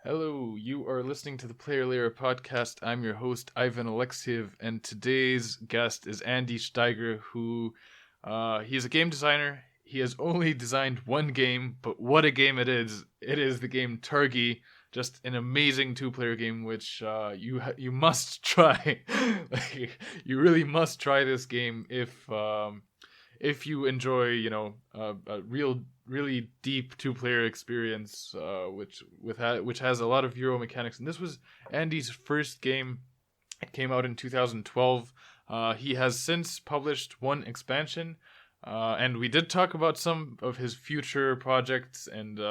Hello, you are listening to the Player Layer podcast. I'm your host, Ivan Alexiev, and today's guest is Andy Steiger, who he's a game designer. He has only designed one game, but what a game it is! It is the game Targi, just an amazing two-player game which you must try. Like, you really must try this game if you enjoy, a really deep two-player experience, which has a lot of Euro mechanics. And this was Andy's first game. It came out in 2012. He has since published one expansion, and we did talk about some of his future projects and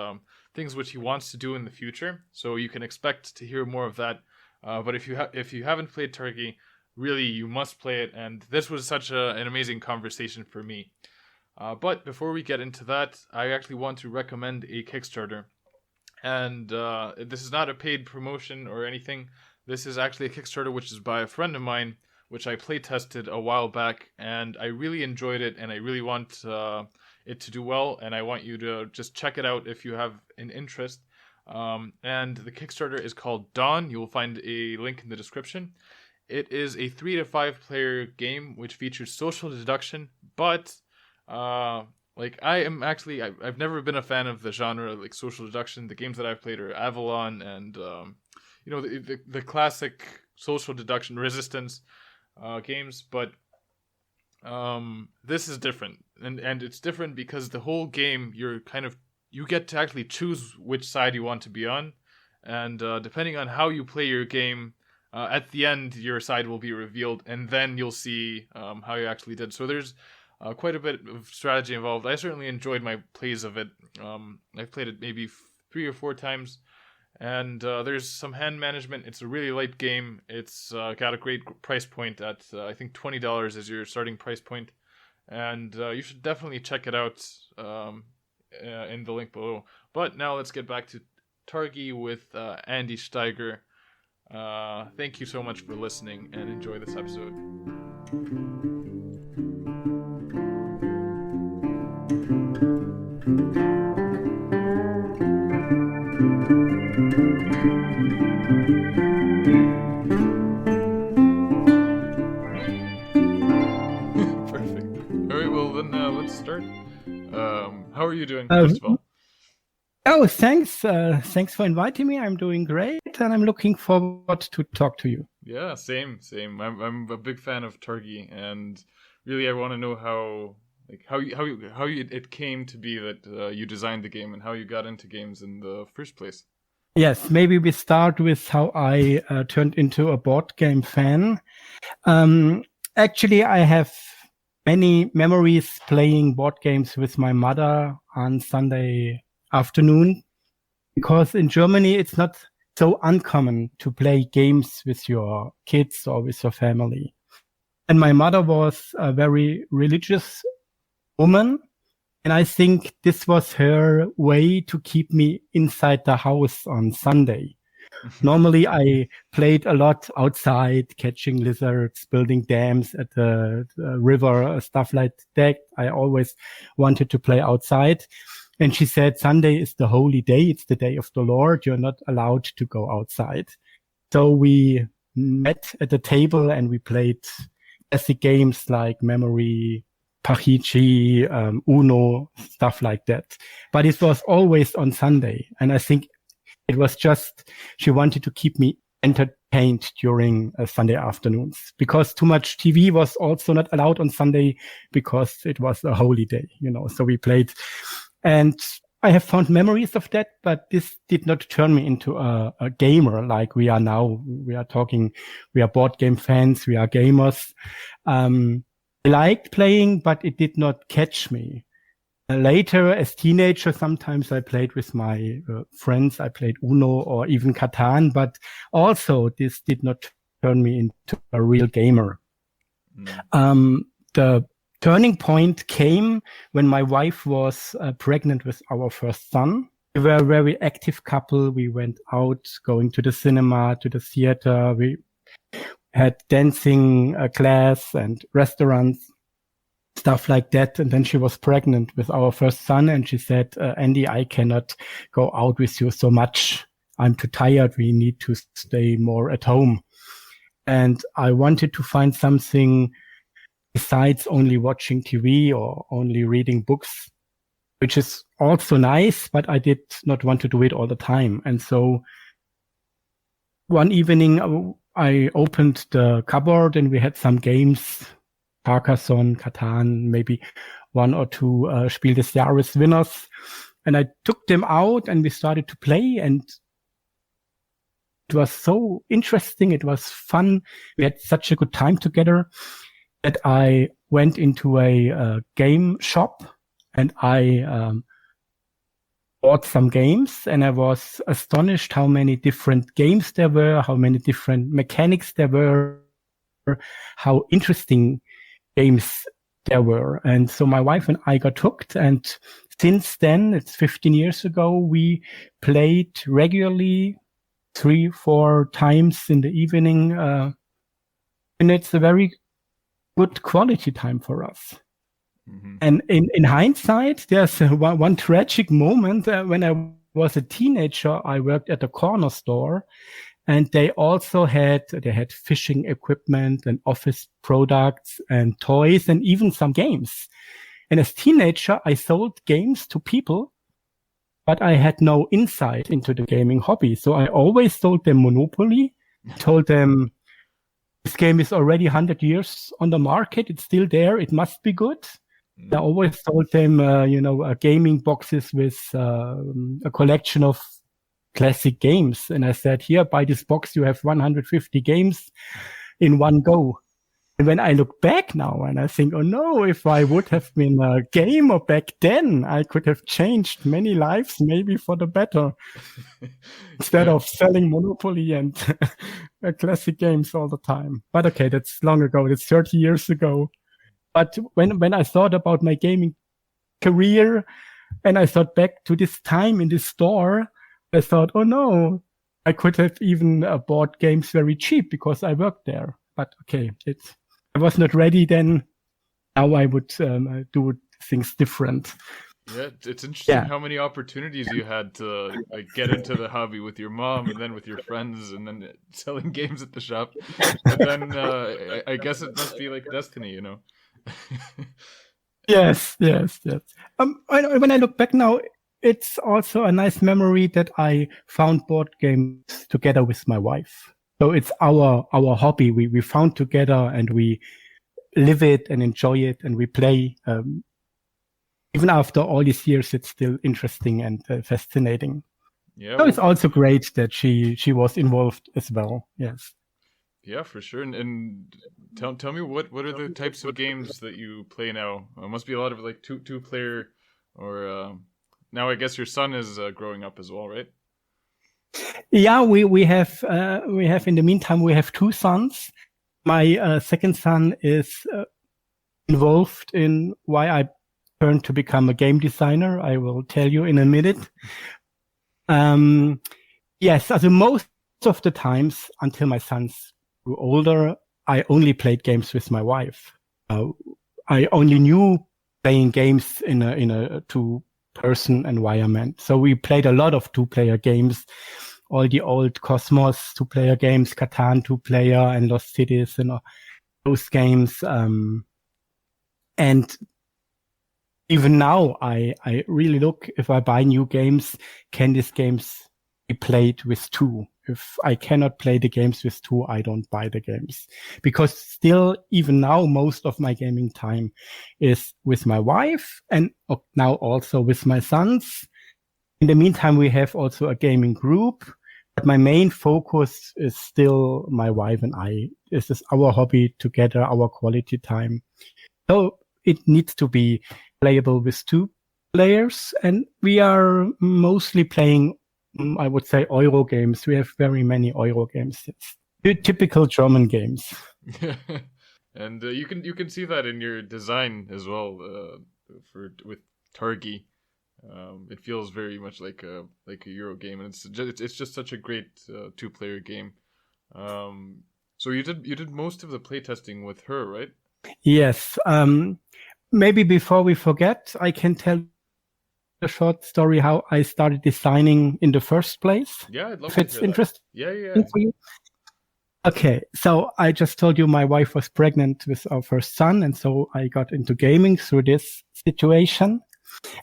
things which he wants to do in the future. So you can expect to hear more of that. But if you haven't played Targi, really, you must play it, and this was such an amazing conversation for me. But before we get into that, I actually want to recommend a Kickstarter. And this is not a paid promotion or anything. This is actually a Kickstarter which is by a friend of mine, which I play tested a while back, and I really enjoyed it, and I really want it to do well, and I want you to just check it out if you have an interest. And the Kickstarter is called Dawn. You will find a link in the description. It is a 3 to 5 player game which features social deduction, but I've never been a fan of the genre like social deduction. The games that I've played are Avalon and the classic social deduction resistance games, but this is different, and it's different because the whole game you get to actually choose which side you want to be on, and depending on how you play your game. At the end, your side will be revealed, and then you'll see how you actually did. So there's quite a bit of strategy involved. I certainly enjoyed my plays of it. I've played it maybe 3 or 4 times, and there's some hand management. It's a really light game. It's got a great price point at, I think, $20 is your starting price point. And you should definitely check it out in the link below. But now let's get back to Targi with Andy Steiger. Thank you so much for listening, and enjoy this episode. Perfect. Alright, well then let's start. How are you doing, first of all? Oh, thanks. Thanks for inviting me. I'm doing great, and I'm looking forward to talk to you. Yeah, same. I'm a big fan of Targi, and really, I want to know how it came to be that you designed the game and how you got into games in the first place. Yes, maybe we start with how I turned into a board game fan. Actually, I have many memories playing board games with my mother on Sunday afternoon, because in Germany it's not so uncommon to play games with your kids or with your family. And my mother was a very religious woman, and I think this was her way to keep me inside the house on Sunday. Normally I played a lot outside, catching lizards, building dams at the river, stuff like that. I always wanted to play outside. And she said, Sunday is the holy day. It's the day of the Lord. You're not allowed to go outside. So we met at the table and we played classic games like Memory, Pachichi, Uno, stuff like that. But it was always on Sunday. And I think it was just, she wanted to keep me entertained during Sunday afternoons, because too much TV was also not allowed on Sunday because it was a holy day, so we played. And I have fond memories of that, but this did not turn me into a gamer like we are now. We are board game fans, we are gamers. I liked playing, but it did not catch me. Later, as teenager, sometimes I played with my friends. I played Uno or even Catan, but also this did not turn me into a real gamer. The turning point came when my wife was pregnant with our first son. We were a very active couple. We went out, going to the cinema, to the theater. We had dancing class and restaurants, stuff like that. And then she was pregnant with our first son, and she said, Andy, I cannot go out with you so much. I'm too tired. We need to stay more at home. And I wanted to find something besides only watching TV or only reading books, which is also nice, but I did not want to do it all the time. And so one evening I opened the cupboard and we had some games, Carcassonne, Catan, maybe one or two Spiel des Jahres winners. And I took them out and we started to play, and it was so interesting. It was fun. We had such a good time together that I went into a game shop and I bought some games, and I was astonished how many different games there were, how many different mechanics there were, how interesting games there were. And so my wife and I got hooked, and since then, it's 15 years ago, we played regularly 3-4 times in the evening, and it's a very good quality time for us. Mm-hmm. And in hindsight, there's one tragic moment. When I was a teenager, I worked at a corner store, and they also had fishing equipment and office products and toys and even some games. And as teenager, I sold games to people, but I had no insight into the gaming hobby. So I always sold them Monopoly, told them, this game is already 100 years on the market. It's still there. It must be good. I always sold them, gaming boxes with a collection of classic games. And I said, here, buy this box. You have 150 games in one go. And when I look back now and I think, oh no, if I would have been a gamer back then, I could have changed many lives, maybe for the better, instead of selling Monopoly and classic games all the time. But okay, that's long ago. That's 30 years ago. But when I thought about my gaming career and I thought back to this time in this store, I thought, oh no, I could have even bought games very cheap because I worked there. But okay, I was not ready then. Now I would do things different. Yeah, it's interesting how many opportunities you had to get into the hobby with your mom and then with your friends and then selling games at the shop. But then I guess it must be like destiny, you know? Yes. When I look back now, it's also a nice memory that I found board games together with my wife. So it's our hobby. We found together and we live it and enjoy it and we play. Even after all these years, it's still interesting and fascinating. Yeah. So it's also great that she was involved as well. Yes. Yeah, for sure. And tell me what are the types of games that you play now? It must be a lot of like two player, or now I guess your son is growing up as well, right? Yeah, we have in the meantime we have 2 sons. My second son is involved in why I turned to become a game designer. I will tell you in a minute. Yes, as most of the times until my sons grew older, I only played games with my wife. I only knew playing games in a 2-person environment. So we played a lot of 2-player games, all the old Cosmos 2-player games, Catan 2-player and Lost Cities and those games. And even now, I really look, if I buy new games, can these games be played with 2? If I cannot play the games with 2, I don't buy the games. Because still, even now, most of my gaming time is with my wife and now also with my sons. In the meantime, we have also a gaming group, but my main focus is still my wife and I. This is our hobby together, our quality time. So it needs to be playable with 2 players, and we are mostly playing, I would say, Euro games. We have very many Euro games. It's typical German games. And you can see that in your design as well. With Targi, it feels very much like a Euro game, and it's just such a great 2-player game. So you did most of the playtesting with her, right? Yes. Maybe before we forget, I can tell a short story how I started designing in the first place? Yeah, I'd love If to it's hear that. interesting Yeah. for you. Okay, so I just told you my wife was pregnant with our first son, and so I got into gaming through this situation.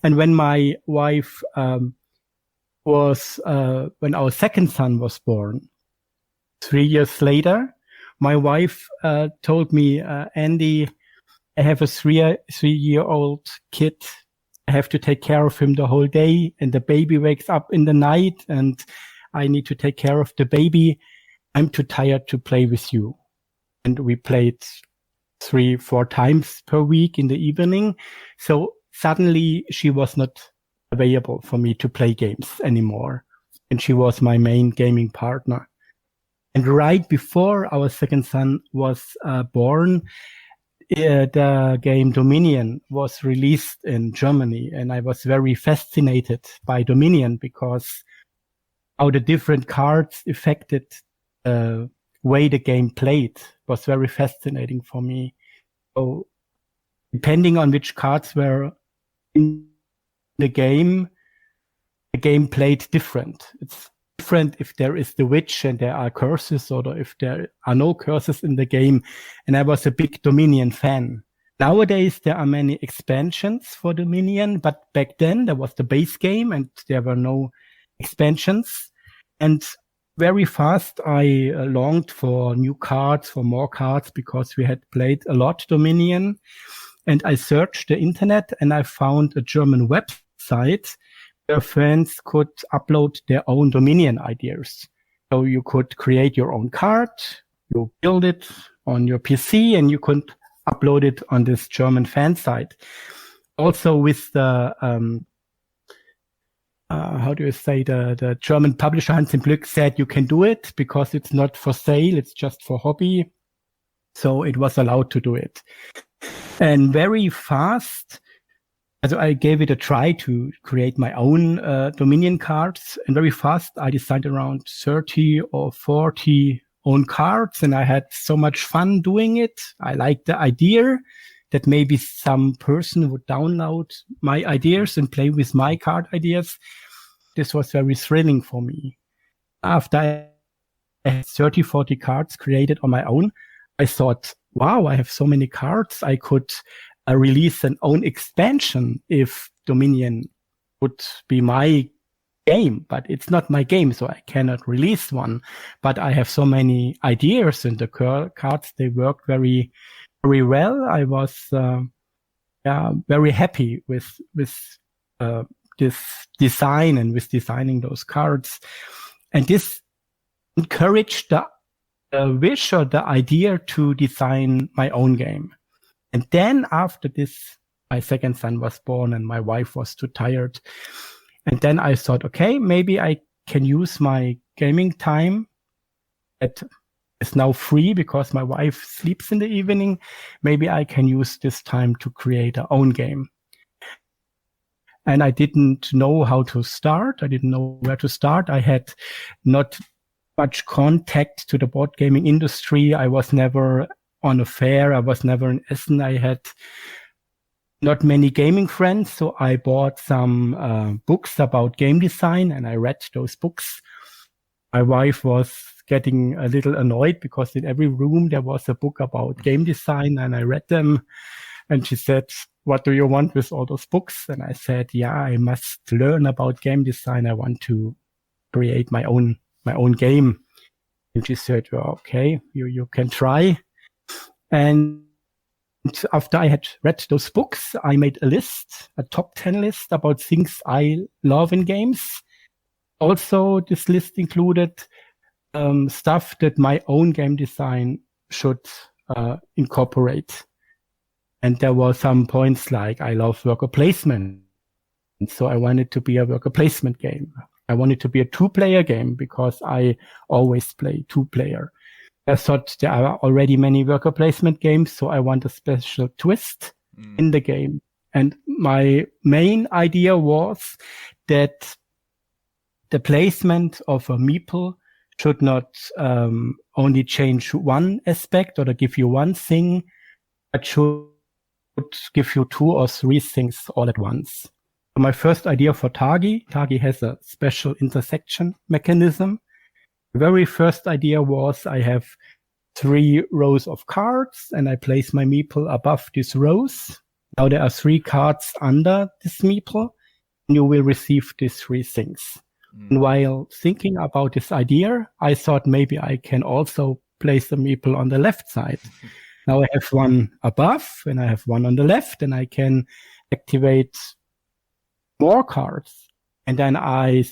And when my wife when our second son was born, 3 years later, my wife told me, Andy, I have a 3-year-old kid. I have to take care of him the whole day, and the baby wakes up in the night, and I need to take care of the baby. I'm too tired to play with you. And we played 3-4 times per week in the evening. So suddenly she was not available for me to play games anymore. And she was my main gaming partner. And right before our second son was born, the game Dominion was released in Germany. And I was very fascinated by Dominion because how the different cards affected the way the game played was very fascinating for me. So depending on which cards were in the game played different. It's different if there is the witch and there are curses, or if there are no curses in the game. And I was a big Dominion fan. Nowadays, there are many expansions for Dominion, but back then there was the base game and there were no expansions. And very fast, I longed for new cards, for more cards, because we had played a lot Dominion. And I searched the internet and I found a German website where fans could upload their own Dominion ideas. So you could create your own card, you build it on your PC, and you could upload it on this German fan site. Also with the, the German publisher Hans im Glück said you can do it because it's not for sale, it's just for hobby. So it was allowed to do it. And very fast, so I gave it a try to create my own Dominion cards. And very fast, I designed around 30 or 40 own cards. And I had so much fun doing it. I liked the idea that maybe some person would download my ideas and play with my card ideas. This was very thrilling for me. After I had 30, 40 cards created on my own, I thought, wow, I have so many cards. I could release an own expansion if Dominion would be my game, but it's not my game, so I cannot release one. But I have so many ideas, and the cards, they worked very, very well. I was very happy with this design and with designing those cards. And this encouraged the wish or the idea to design my own game. And then after this, my second son was born and my wife was too tired. And then I thought, okay, maybe I can use my gaming time that is now free because my wife sleeps in the evening. Maybe I can use this time to create our own game. And I didn't know how to start. I didn't know where to start. I had not much contact to the board gaming industry. I was never on a fair. I was never in Essen. I had not many gaming friends. So I bought some books about game design and I read those books. My wife was getting a little annoyed because in every room there was a book about game design and I read them. And she said, what do you want with all those books? And I said, yeah, I must learn about game design. I want to create my own game. And she said, well, okay, you can try. And after I had read those books, I made a list, a top 10 list about things I love in games. Also, this list included stuff that my own game design should incorporate. And there were some points like I love worker placement. And so I wanted to be a worker placement game. I wanted to be a 2-player game because I always play 2-player. I thought there are already many worker placement games, so I want a special twist in the game. And my main idea was that the placement of a meeple should not only change one aspect or to give you one thing, but should give you 2 or 3 things all at once. My first idea for Targi has a special intersection mechanism. The very first idea was I have 3 rows of cards and I place my meeple above these rows. Now there are 3 cards under this meeple and you will receive these 3 things. And while thinking about this idea, I thought maybe I can also place the meeple on the left side. Now I have one above and I have one on the left and I can activate more cards. And then I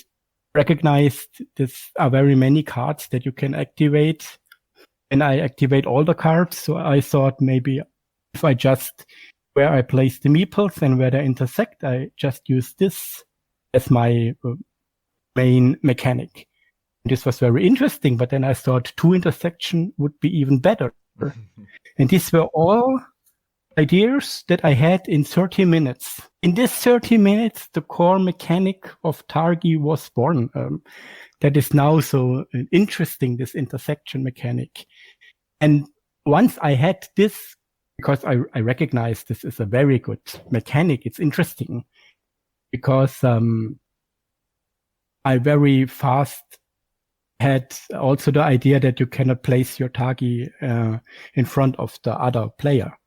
recognized this are very many cards that you can activate. And I activate all the cards. So I thought maybe if I just, where I place the meeples and where they intersect, I just use this as my main mechanic. This was very interesting, but then I thought 2 intersection would be even better. And these were all ideas that I had in 30 minutes. In this 30 minutes, the core mechanic of Targi was born. That is now so interesting, this intersection mechanic. And once I had this, because I recognized this is a very good mechanic, it's interesting because I very fast had also the idea that you cannot place your Targi in front of the other player.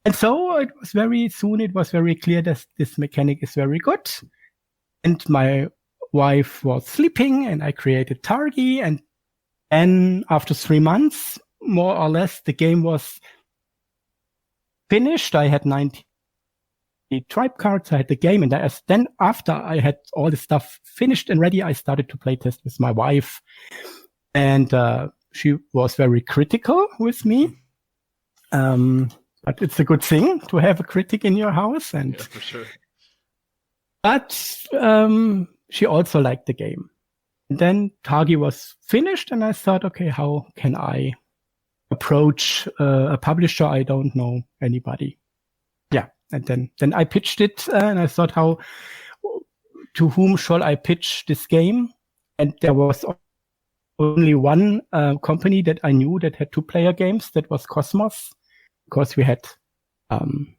And so it was very clear that this mechanic is very good. And my wife was sleeping and I created Targi. And then after 3 months, more or less, the game was finished. I had 90 tribe cards. I had the game. And then after I had all the stuff finished and ready, I started to play test with my wife. And she was very critical with me. But it's a good thing to have a critic in your house. And yeah, for sure. But she also liked the game. And then Targi was finished and I thought, okay, how can I approach a publisher? I don't know anybody. Yeah. And then I pitched it and I thought, to whom shall I pitch this game? And there was only one company that I knew that had 2-player games. That was Cosmos. Because we had Catan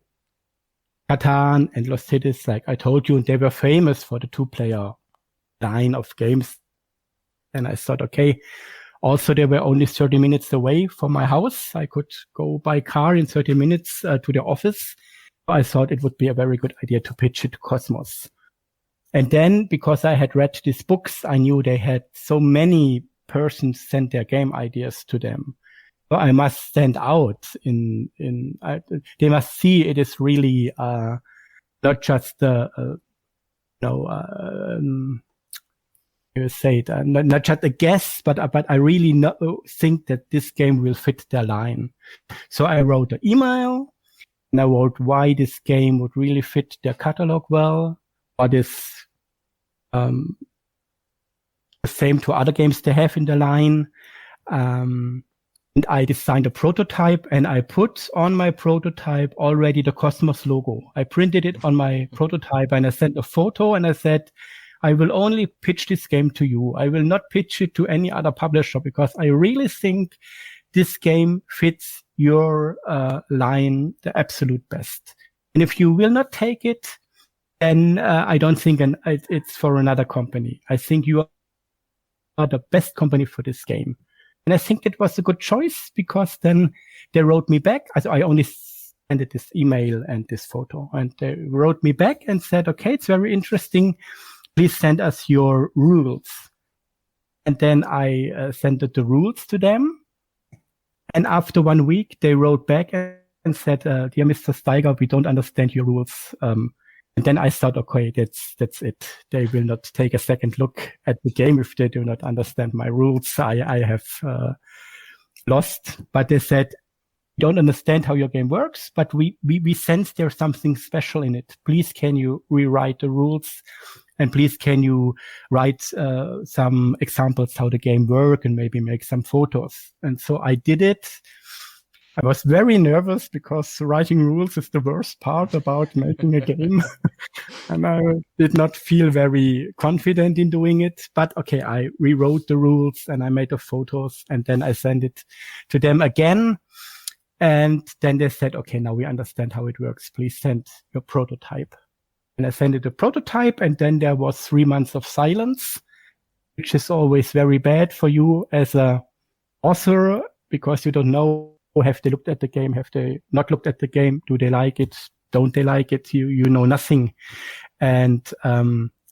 and Lost Cities, like I told you, and they were famous for the 2-player line of games. And I thought, okay, also they were only 30 minutes away from my house. I could go by car in 30 minutes to the office. I thought it would be a very good idea to pitch it to Cosmos. And then because I had read these books, I knew they had so many persons sent their game ideas to them. So I must stand out they must see it is really, not just not just a guess, but I really think that this game will fit their line. So I wrote an email and I wrote why this game would really fit their catalog well, or this, the same to other games they have in the line. And I designed a prototype and I put on my prototype already the Cosmos logo. I printed it on my prototype and I sent a photo and I said, I will only pitch this game to you. I will not pitch it to any other publisher because I really think this game fits your line the absolute best. And if you will not take it, then I don't think it's for another company. I think you are the best company for this game. And I think it was a good choice because then they wrote me back. I only sent this email and this photo and they wrote me back and said, okay, it's very interesting. Please send us your rules. And then I sent the rules to them. And after 1 week, they wrote back and said, dear Mr. Steiger, we don't understand your rules. And then I thought, okay, that's it. They will not take a second look at the game if they do not understand my rules. I have lost. But they said, we don't understand how your game works, but we sense there's something special in it. Please, can you rewrite the rules? And please, can you write some examples how the game works and maybe make some photos? And so I did it. I was very nervous because writing rules is the worst part about making a game. And I did not feel very confident in doing it. But okay, I rewrote the rules and I made the photos and then I sent it to them again. And then they said, okay, now we understand how it works. Please send your prototype. And I sent it a prototype, and then there was 3 months of silence, which is always very bad for you as a author, because you don't know, have they looked at the game, have they not looked at the game, do they like it, don't they like it, you know nothing. And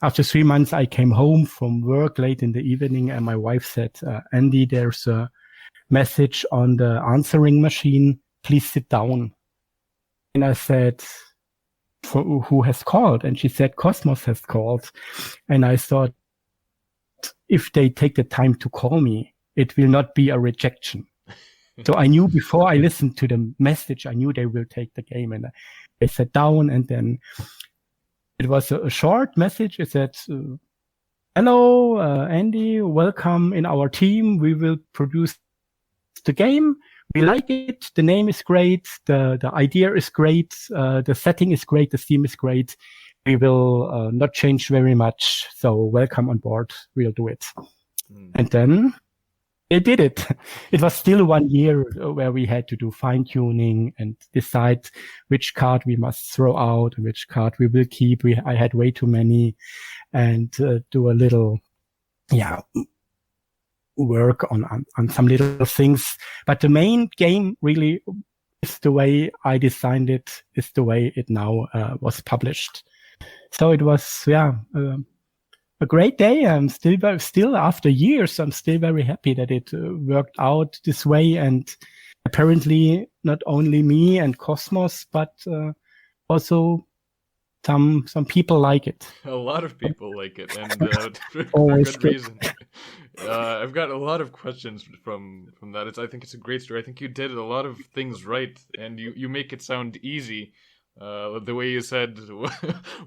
after 3 months, I came home from work late in the evening, and my wife said, Andy, there's a message on the answering machine, please sit down. And I said, who has called? And she said, Cosmos has called. And I thought, if they take the time to call me, it will not be a rejection. So I knew before I listened to the message, I knew they will take the game. And I sat down, and then it was a short message. It said, hello, Andy, welcome in our team. We will produce the game. We like it. The name is great. The idea is great. The setting is great. The theme is great. We will not change very much. So welcome on board. We'll do it. And then they did it. It was still 1 year where we had to do fine tuning and decide which card we must throw out and which card we will keep. I had way too many, and do a little, work on some little things. But the main game really is the way I designed it, is the way it now was published. So it was, a great day. I'm still after years, I'm still very happy that it worked out this way. And apparently not only me and Cosmos, but also some people like it. A lot of people like it, and for good reason. I've got a lot of questions from that. I think it's a great story. I think you did a lot of things right, and you make it sound easy. The way you said,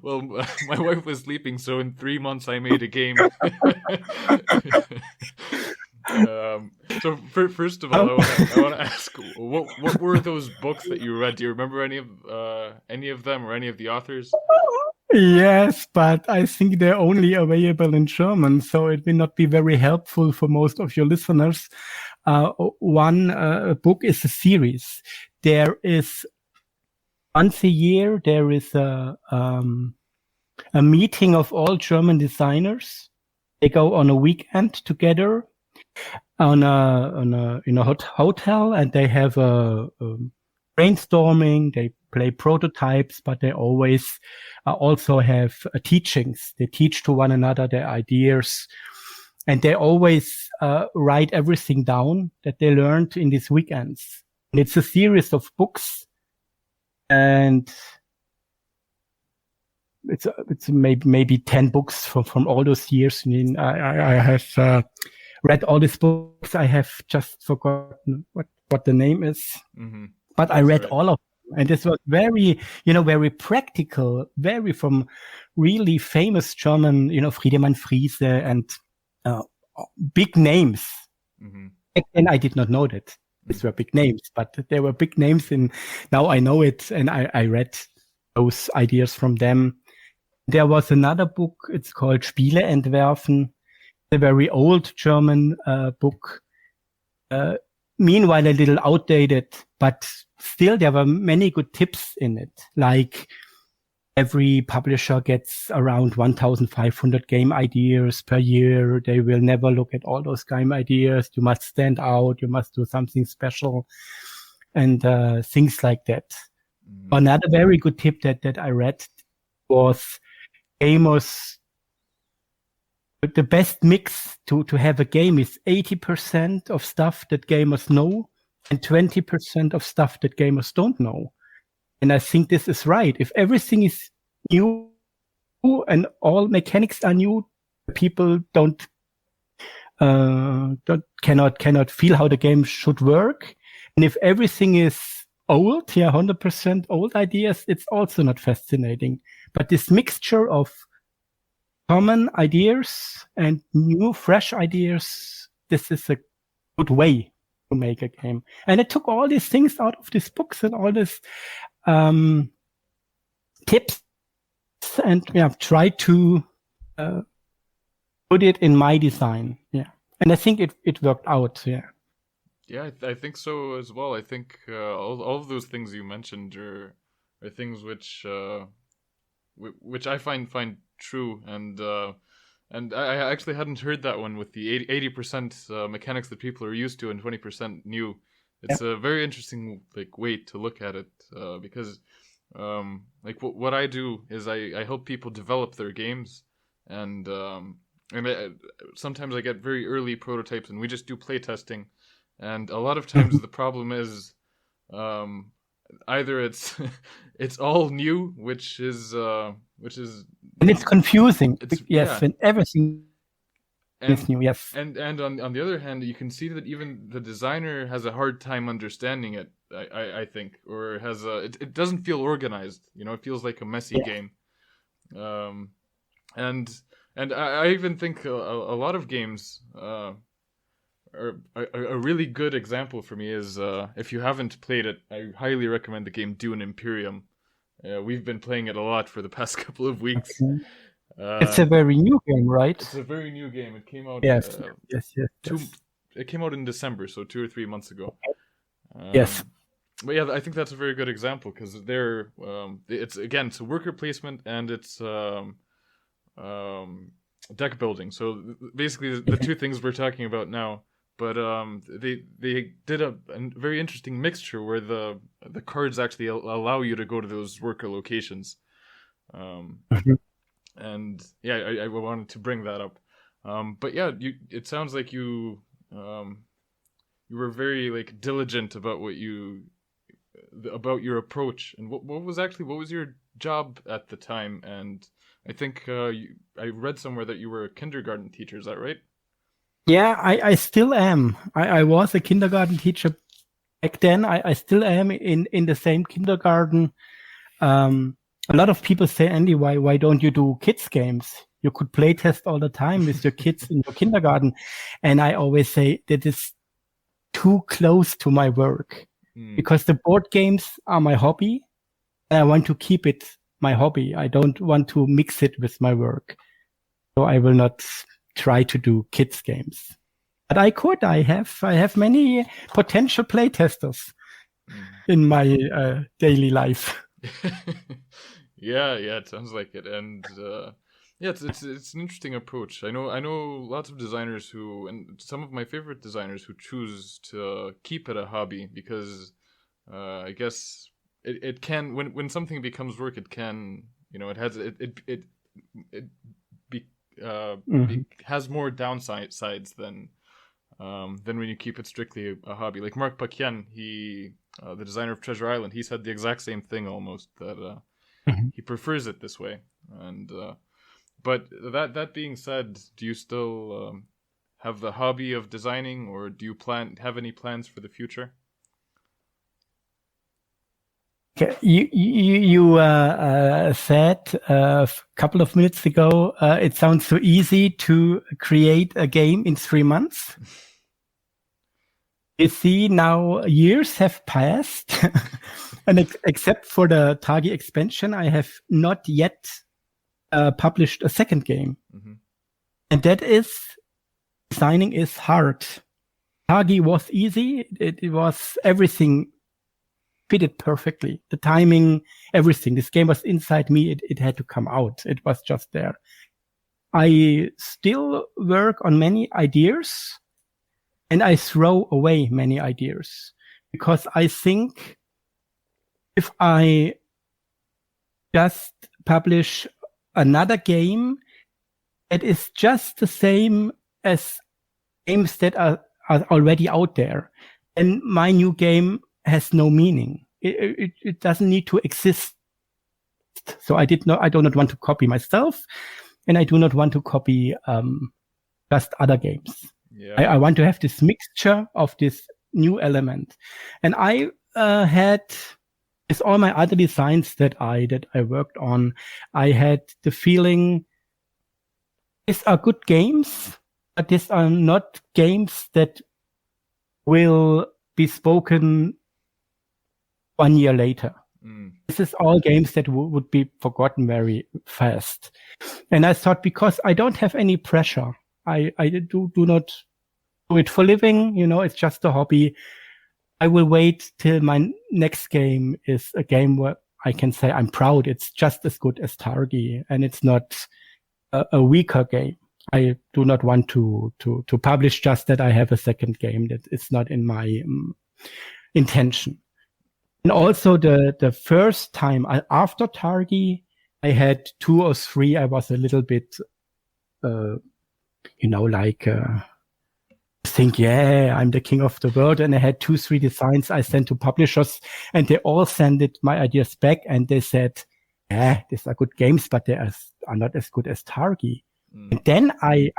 well, my wife was sleeping, so in 3 months I made a game. So first of all, I want to ask, what were those books that you read? Do you remember any of them or any of the authors? Yes, but I think they're only available in German, so it will not be very helpful for most of your listeners. One book is a series. There is once a year there is a meeting of all German designers. They go on a weekend together in a hotel, and they have a brainstorming. They play prototypes, but they always also have teachings. They teach to one another their ideas, and they always write everything down that they learned in these weekends. And it's a series of books, and it's maybe 10 books from all those years. I mean, I have read all these books. I have just forgotten what the name is, but I read all of them, and this was very practical, very from really famous German, Friedemann Friese and big names. Back then I did not know that these were big names, but they were big names, and now I know it, and I read those ideas from them. There was another book, it's called Spiele entwerfen, a very old German book. Meanwhile, a little outdated, but still there were many good tips in it. Like every publisher gets around 1,500 game ideas per year. They will never look at all those game ideas. You must stand out. You must do something special, and things like that. Another very good tip that I read was gamers. The best mix to have a game is 80% of stuff that gamers know and 20% of stuff that gamers don't know. And I think this is right. If everything is new and all mechanics are new, people cannot feel how the game should work. And if everything is old, 100% old ideas, it's also not fascinating. But this mixture of common ideas and new, fresh ideas, this is a good way to make a game. And I took all these things out of these books and all these tips and tried to put it in my design. Yeah. And I think it worked out. Yeah. Yeah, I think so as well. I think all of those things you mentioned are things which which I find true, and I actually hadn't heard that one with the 80% mechanics that people are used to and 20% new. It's a very interesting like way to look at it, because like what I do is I help people develop their games, and sometimes I get very early prototypes and we just do play testing, and a lot of times the problem is either it's it's all new, which is and it's confusing. Yes, when everything is new. Yes, and on the other hand, you can see that even the designer has a hard time understanding it. I think, or has it doesn't feel organized. It feels like a messy game. And I even think a lot of games are a really good example for me is if you haven't played it, I highly recommend the game Dune Imperium. We've been playing it a lot for the past couple of weeks. Okay. It's a very new game, right? It's a very new game. It came out. Yes. It came out in December, so 2 or 3 months ago. Yes. But yeah, I think that's a very good example because it's a worker placement and it's deck building. So basically, the two things we're talking about now. But they did a very interesting mixture where the cards actually allow you to go to those worker locations. And yeah, I wanted to bring that up. But yeah, it sounds like you were very like diligent about about your approach. And what was your job at the time? And I think I read somewhere that you were a kindergarten teacher. Is that right? Yeah, I still am. I was a kindergarten teacher back then. I still am in the same kindergarten. A lot of people say, Andy, why don't you do kids games? You could play test all the time with your kids in your kindergarten. And I always say that is too close to my work because the board games are my hobby. And I want to keep it my hobby. I don't want to mix it with my work. So I will not try to do kids games. But I could. I have many potential play testers in my daily life. Yeah, it sounds like it, and yeah, it's an interesting approach. I know lots of designers and some of my favorite designers who choose to keep it a hobby because I guess it can when something becomes work, it can it has has more downsides than when you keep it strictly a hobby. Like Mark Pakyan, the designer of Treasure Island, he said the exact same thing almost that. He prefers it this way, and but that being said, do you still have the hobby of designing, or do you have any plans for the future? Okay. You said a couple of minutes ago, it sounds so easy to create a game in 3 months. You see, now years have passed, and except for the Targi expansion, I have not yet published a second game. And that is, designing is hard. Targi was easy. It was everything fitted perfectly. The timing, everything. This game was inside me. It had to come out. It was just there. I still work on many ideas. And I throw away many ideas because I think if I just publish another game that is just the same as games that are already out there, then my new game has no meaning. It doesn't need to exist. So I do not want to copy myself, and I do not want to copy just other games. Yeah. I want to have this mixture of this new element. And I had with all my other designs that I worked on, I had the feeling these are good games, but these are not games that will be spoken 1 year later. This is all games that would be forgotten very fast. And I thought, because I don't have any pressure, I do not do it for living, it's just a hobby. I will wait till my next game is a game where I can say I'm proud. It's just as good as Targi, and it's not a weaker game. I do not want to publish just that I have a second game. That it's not in my intention. And also the first time after Targi, I had 2 or 3. I was a little bit, think, I'm the king of the world. And I had 2, 3 designs I sent to publishers, and they all sent my ideas back, and they said, these are good games, but they are not as good as Targi. And then I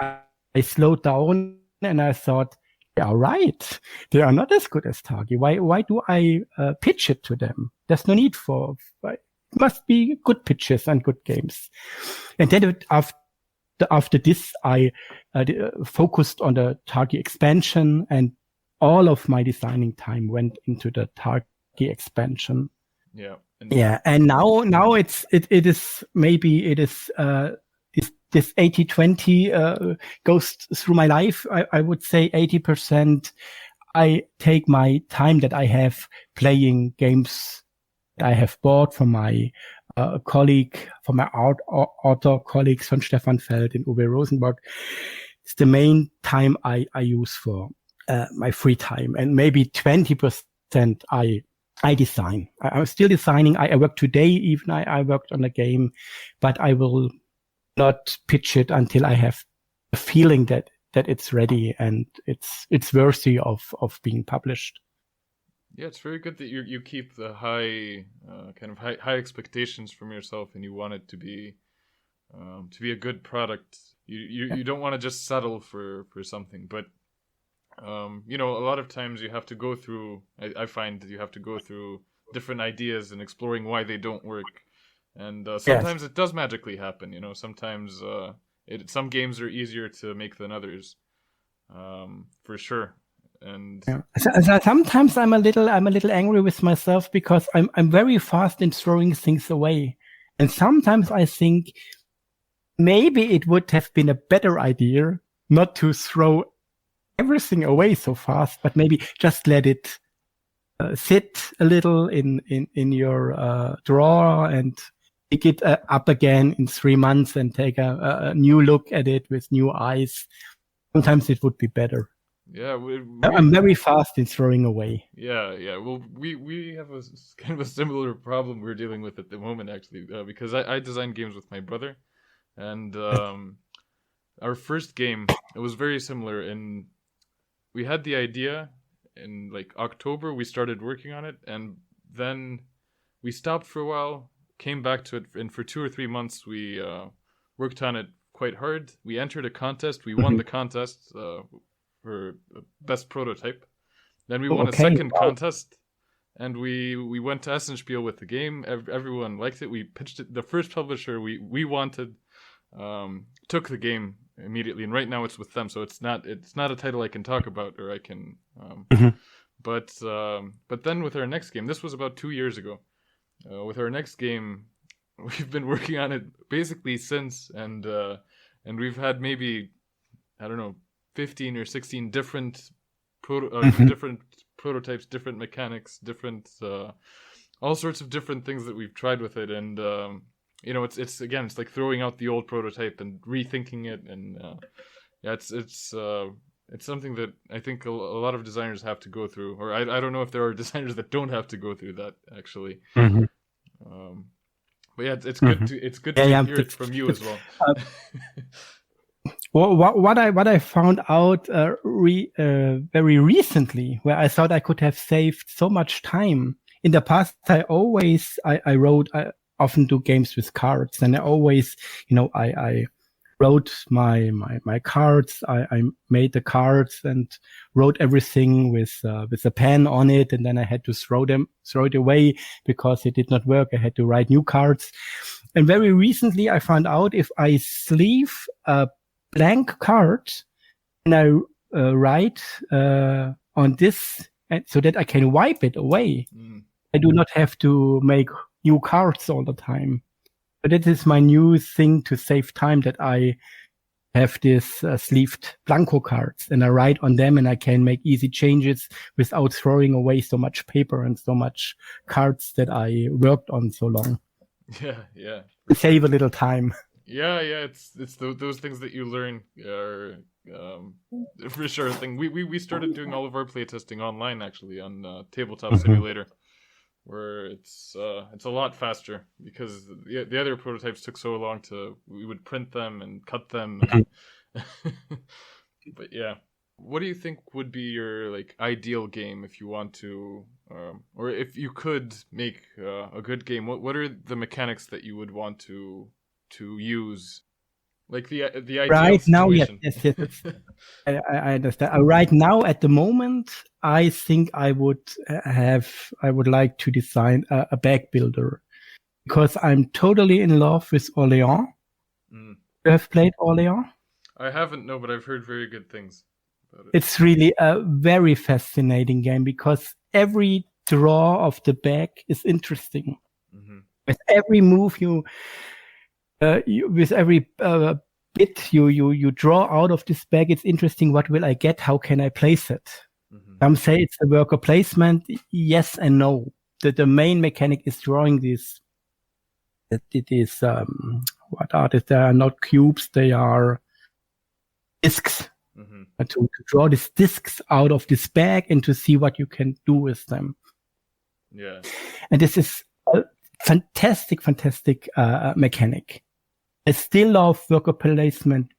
slowed down and I thought, they are right. They are not as good as Targi. Why do I pitch it to them? There's no need for it. Must be good pitches and good games. And then after this, I focused on the Targi expansion, and all of my designing time went into the Targi expansion. Yeah. And now it is this 80-20 goes through my life. I would say 80% I take my time that I have playing games that I have bought from my colleague, from my author colleagues von Stefan Feld and Uwe Rosenberg. It's the main time I use for my free time, and maybe 20% I design. I'm still designing. I work today, even I worked on a game, but I will not pitch it until I have a feeling that it's ready and it's worthy of being published. Yeah, it's very good that you keep the high high expectations from yourself, and you want it to be a good product. You don't want to just settle for something, but a lot of times you have to go through. I find that you have to go through different ideas and exploring why they don't work. And sometimes it does magically happen. Sometimes some games are easier to make than others, for sure. And so sometimes I'm a little angry with myself because I'm very fast in throwing things away, and sometimes I think maybe it would have been a better idea not to throw everything away so fast, but maybe just let it sit a little in your drawer and pick it up again in 3 months and take a new look at it with new eyes. Sometimes it would be better. Yeah, I'm very fast in throwing away. Yeah. Well, we have a kind of a similar problem we're dealing with at the moment, actually, because I design games with my brother, and our first game, it was very similar. And we had the idea in like October. We started working on it, and then we stopped for a while. Came back to it, and for 2 or 3 months we worked on it quite hard. We entered a contest. We won the contest for best prototype. Then we won a second contest, and we went to Essenspiel with the game. Everyone liked it. We pitched it. The first publisher we wanted took the game immediately, and right now it's with them. So it's not a title I can talk about, or I can. But then with our next game, this was about 2 years ago. With our next game, we've been working on it basically since, and we've had maybe 15 or 16 different different prototypes, different mechanics, different all sorts of different things that we've tried with it, and it's like throwing out the old prototype and rethinking it, and it's something that I think a lot of designers have to go through, or I don't know if there are designers that don't have to go through that, actually. But yeah, it's good to hear it from you as well. What I found out very recently, where I thought I could have saved so much time. In the past, I often do games with cards, and I always, I wrote my cards. I made the cards and wrote everything with a pen on it, and then I had to throw it away because it did not work. I had to write new cards. And very recently, I found out if I sleeve a blank card and I write on this, so that I can wipe it away. I do not have to make new cards all the time. But it is my new thing to save time, that I have these sleeved blanco cards, and I write on them, and I can make easy changes without throwing away so much paper and so much cards that I worked on so long. Yeah. Save a little time. Yeah. It's those things that you learn are for sure a thing. We started doing all of our playtesting online actually on Tabletop Simulator, where it's a lot faster because the other prototypes took so long we would print them and cut them. But yeah, what do you think would be your like ideal game if you want to, or if you could make a good game? What are the mechanics that you would want to use? Like the ideal right situation. now, yes. I understand. Right now, at the moment, I think I would like to design a bag builder because I'm totally in love with Orléans. Mm. You have played Orléans? I haven't, no, but I've heard very good things about it. It's really a very fascinating game because every draw of the bag is interesting. Mm-hmm. With every move with every bit you draw out of this bag, it's interesting. What will I get? How can I place it? Mm-hmm. Some say it's a worker placement. Yes and no. The main mechanic is drawing these. It is what are they? They are not cubes. They are discs. Mm-hmm. To draw these discs out of this bag and to see what you can do with them. Yeah. And this is a fantastic mechanic. I still love worker placement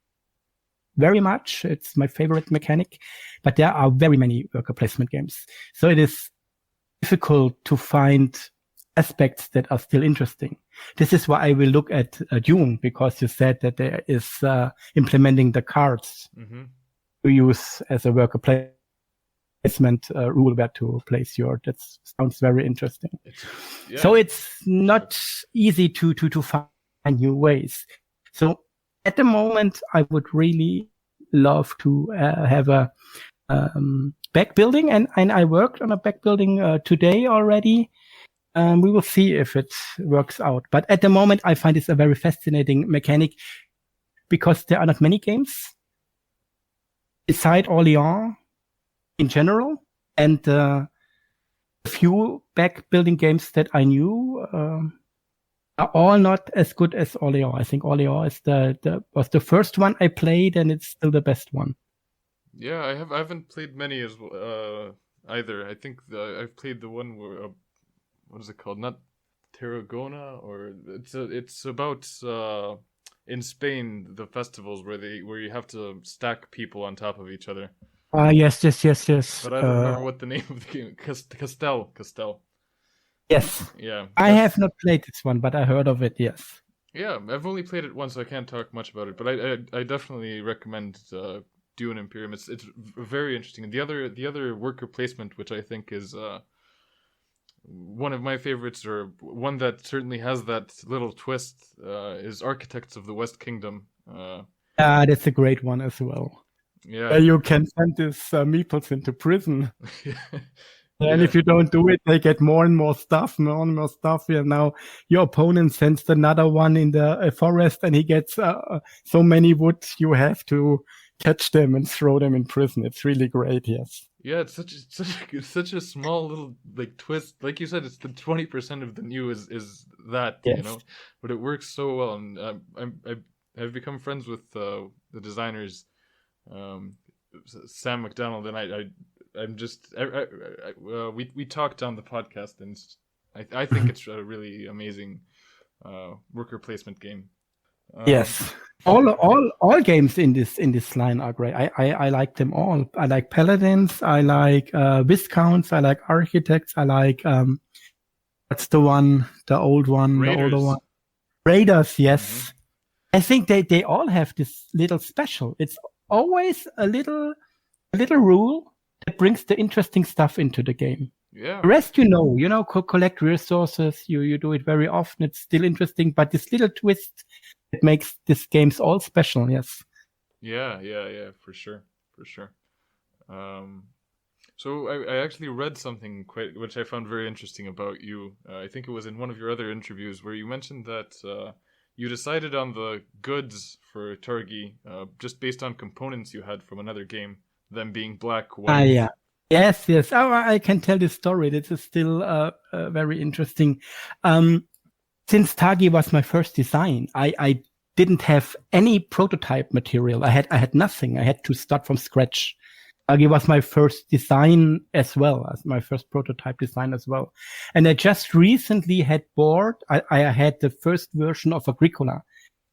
very much. It's my favorite mechanic, but there are very many worker placement games. So it is difficult to find aspects that are still interesting. This is why I will look at Dune, because you said that there is implementing the cards Mm-hmm. to use as a worker placement rule where to place your. That sounds very interesting. Yeah. So it's not easy to find new ways. So at the moment, I would really love to have a back building, and I worked on a back building today already. We will see if it works out. But at the moment, I find it's a very fascinating mechanic because there are not many games beside Orléans in general, and a few back building games that I knew are all not as good as Orléans. I think Orléans is was the first one I played, and it's still the best one. Yeah, I haven't played many as either. I think I've played the one where what is it called? Not Tarragona, or it's about in Spain, the festivals where you have to stack people on top of each other. Yes. But I don't remember what the name of the game. Castel. Yes. Yeah. I have not played this one, but I heard of it. Yes. Yeah, I've only played it once, so I can't talk much about it. But I definitely recommend Dune Imperium. It's very interesting. And the other worker placement, which I think is one of my favorites, or one that certainly has that little twist, is Architects of the West Kingdom. That's a great one as well. Yeah. You can send these meeples into prison. And yeah. if you don't do it, they get more and more stuff. Yeah, now your opponent sends another one in the forest, and he gets so many wood. You have to catch them and throw them in prison. It's really great. Yes. Yeah, it's such a small little like twist. Like you said, it's the 20% of the new is that, yes. You know, but it works so well. And I've become friends with the designers, Sam McDonald, and I'm just we talked on the podcast, and I think it's a really amazing worker placement game. Yes, all games in this line are great. I like them all. I like Paladins. I like Viscounts. I like Architects. I like what's the one? The old one, Raiders. The older one. Raiders. Yes, mm-hmm. I think they all have this little special. It's always a little rule that brings the interesting stuff into the game. Yeah. The rest, collect resources. You do it very often. It's still interesting, but this little twist, it makes these games all special. Yes. Yeah, for sure. So I actually read something which I found very interesting about you. I think it was in one of your other interviews where you mentioned that you decided on the goods for Targi just based on components you had from another game, them being black, white. Yeah. Yes, yes. Oh, I can tell this story. This is still very interesting. Since Targi was my first design, I didn't have any prototype material. I had nothing. I had to start from scratch. Targi was my first design as well, as my first prototype design as well. And I just recently had bought, I had the first version of Agricola.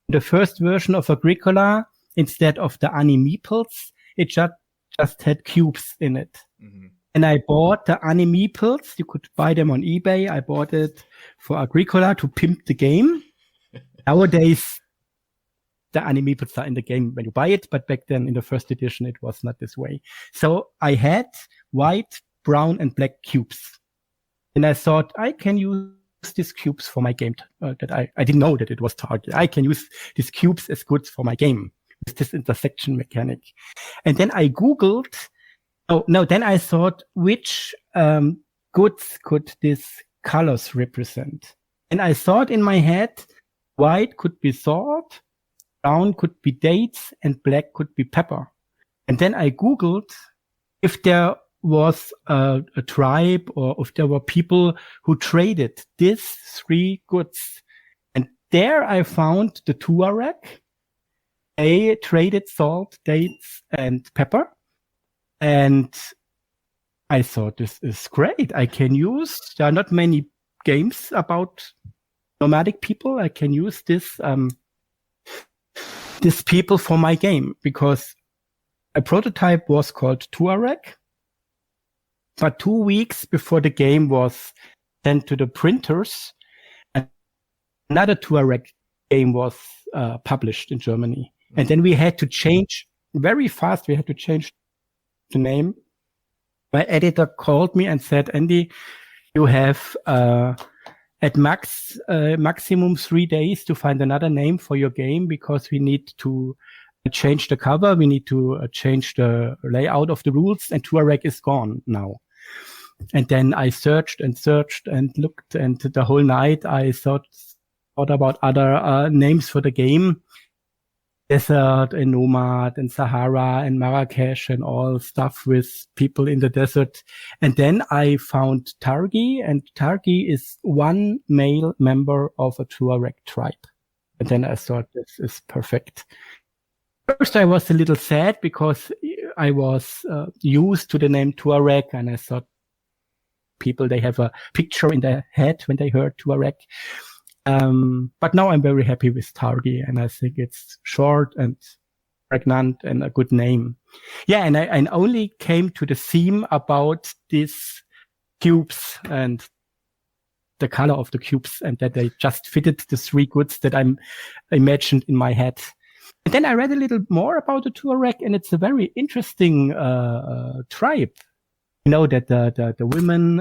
The first version of Agricola, instead of the animeeples, it just had cubes in it. Mm-hmm. And I bought the animeeples. You could buy them on eBay. I bought it for Agricola to pimp the game. Nowadays, the animeeples are in the game when you buy it, but back then in the first edition, it was not this way. So I had white, brown, and black cubes. And I thought I can use these cubes for my game. That I didn't know that it was Target. I can use these cubes as goods for my game with this intersection mechanic. And then I Googled. Then I thought, which goods could these colors represent? And I thought in my head, white could be salt, brown could be dates, and black could be pepper. And then I Googled if there was a tribe or if there were people who traded these three goods. And there I found the Tuareg. They traded salt, dates, and pepper. And I thought, this is great. There are not many games about nomadic people. I can use this people for my game, because a prototype was called Tuareg. But 2 weeks before the game was sent to the printers, another Tuareg game was published in Germany. Mm-hmm. And then we had to change very fast. We had to change the name. My editor called me and said, Andy, you have at maximum 3 days to find another name for your game, because we need to change the cover. We need to change the layout of the rules, and Tuareg is gone now. And then I searched and looked, and the whole night I thought about other names for the game. Desert and Nomad and Sahara and Marrakesh and all stuff with people in the desert. And then I found Targi, and Targi is one male member of a Tuareg tribe. And then I thought, this is perfect. First, I was a little sad because I was used to the name Tuareg, and I thought people, they have a picture in their head when they heard Tuareg. But now I'm very happy with Targi, and I think it's short and pregnant and a good name. Yeah, and I only came to the theme about these cubes and the color of the cubes, and that they just fitted the three goods that I imagined in my head. And then I read a little more about the Tuareg, and it's a very interesting tribe. You know that the women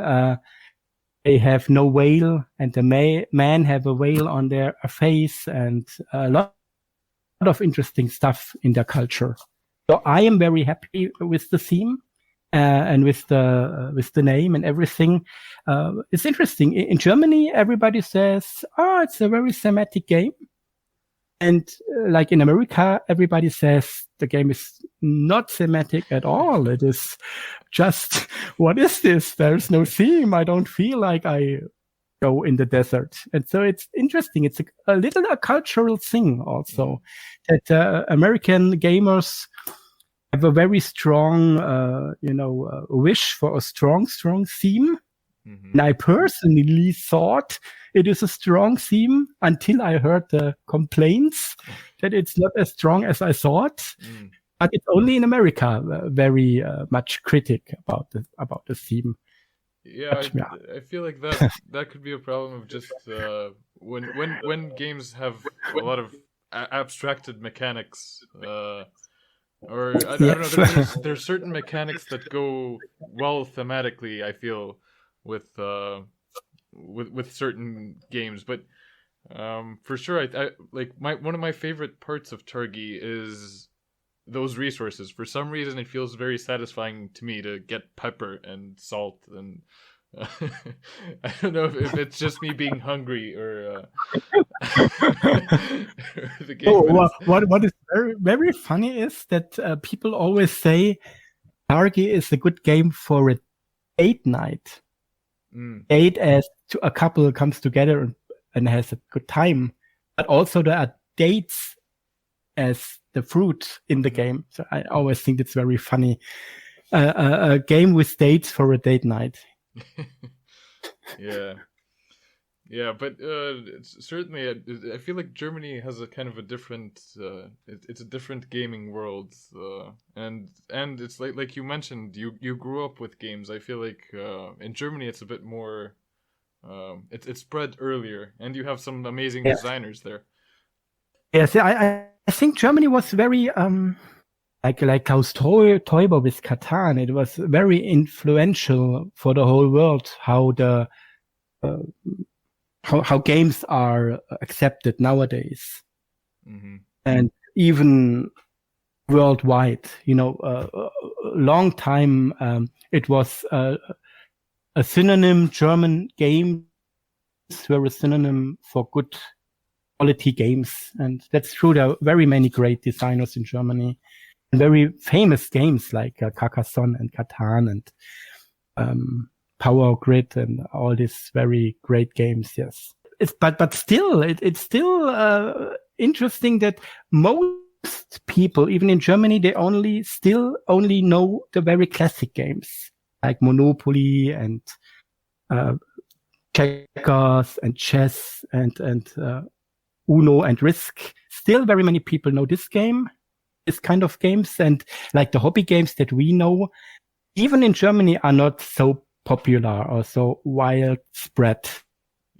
they have no veil, and the men have a veil on their face, and a lot of interesting stuff in their culture. So I am very happy with the theme and with the name and everything. It's interesting. In Germany, everybody says, "Oh, it's a very thematic game," and like in America, everybody says the game is not thematic at all. It is just, what is this? There's no theme. I don't feel like I go in the desert. And so it's interesting. It's a little cultural thing also, that American gamers have a very strong, wish for a strong theme. Mm-hmm. And I personally thought it is a strong theme until I heard the complaints that it's not as strong as I thought. Mm. But it's only in America very much critic about the theme. Yeah, I feel like that could be a problem of just when games have a lot of abstracted mechanics, or I don't know. There's certain mechanics that go well thematically, I feel, with certain games, but for sure, I like one of my favorite parts of Targi is those resources. For some reason, it feels very satisfying to me to get pepper and salt, and I don't know if it's just me being hungry, or The game Oh, minutes. what is very very funny is that people always say Targi is a good game for a date night. Mm. Date as a couple comes together and has a good time, but also there are dates as the fruit in the game. So I always think it's very funny. A game with dates for a date night. Yeah. Yeah, but certainly, I feel like Germany has a kind of a different. It's a different gaming world, and it's like you mentioned, you grew up with games. I feel like in Germany it's a bit more. It's spread earlier, and you have some amazing Yeah. designers there. Yes, I think Germany was very like Klaus Teuber with Catan. It was very influential for the whole world. How games are accepted nowadays, and even worldwide. Long time it was a synonym. German games were a synonym for good quality games, and that's true. There are very many great designers in Germany, and very famous games like Carcassonne and Catan and Power Grid and all these very great games. Yes, but still, it's still interesting that most people, even in Germany, they still only know the very classic games like Monopoly and checkers and chess and Uno and Risk. Still, very many people know this kind of games, and like the hobby games that we know, even in Germany, are not so popular or so widespread.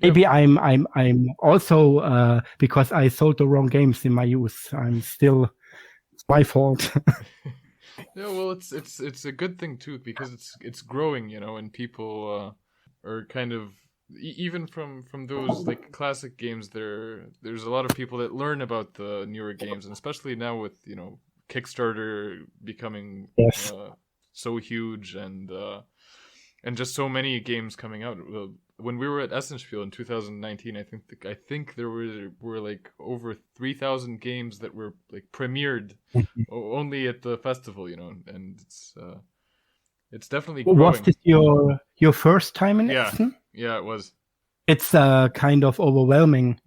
Maybe I'm also because I sold the wrong games in my youth. It's my fault. Yeah, well, it's a good thing too because it's growing, and people are kind of even from those like classic games. There's a lot of people that learn about the newer games, and especially now with Kickstarter becoming Yes. so huge and just so many games coming out. When we were at Essenspiel in 2019, I think there were like over 3,000 games that were like premiered only at the festival, and it's definitely growing. Was this your first time in Essen? Yeah, it was. It's kind of overwhelming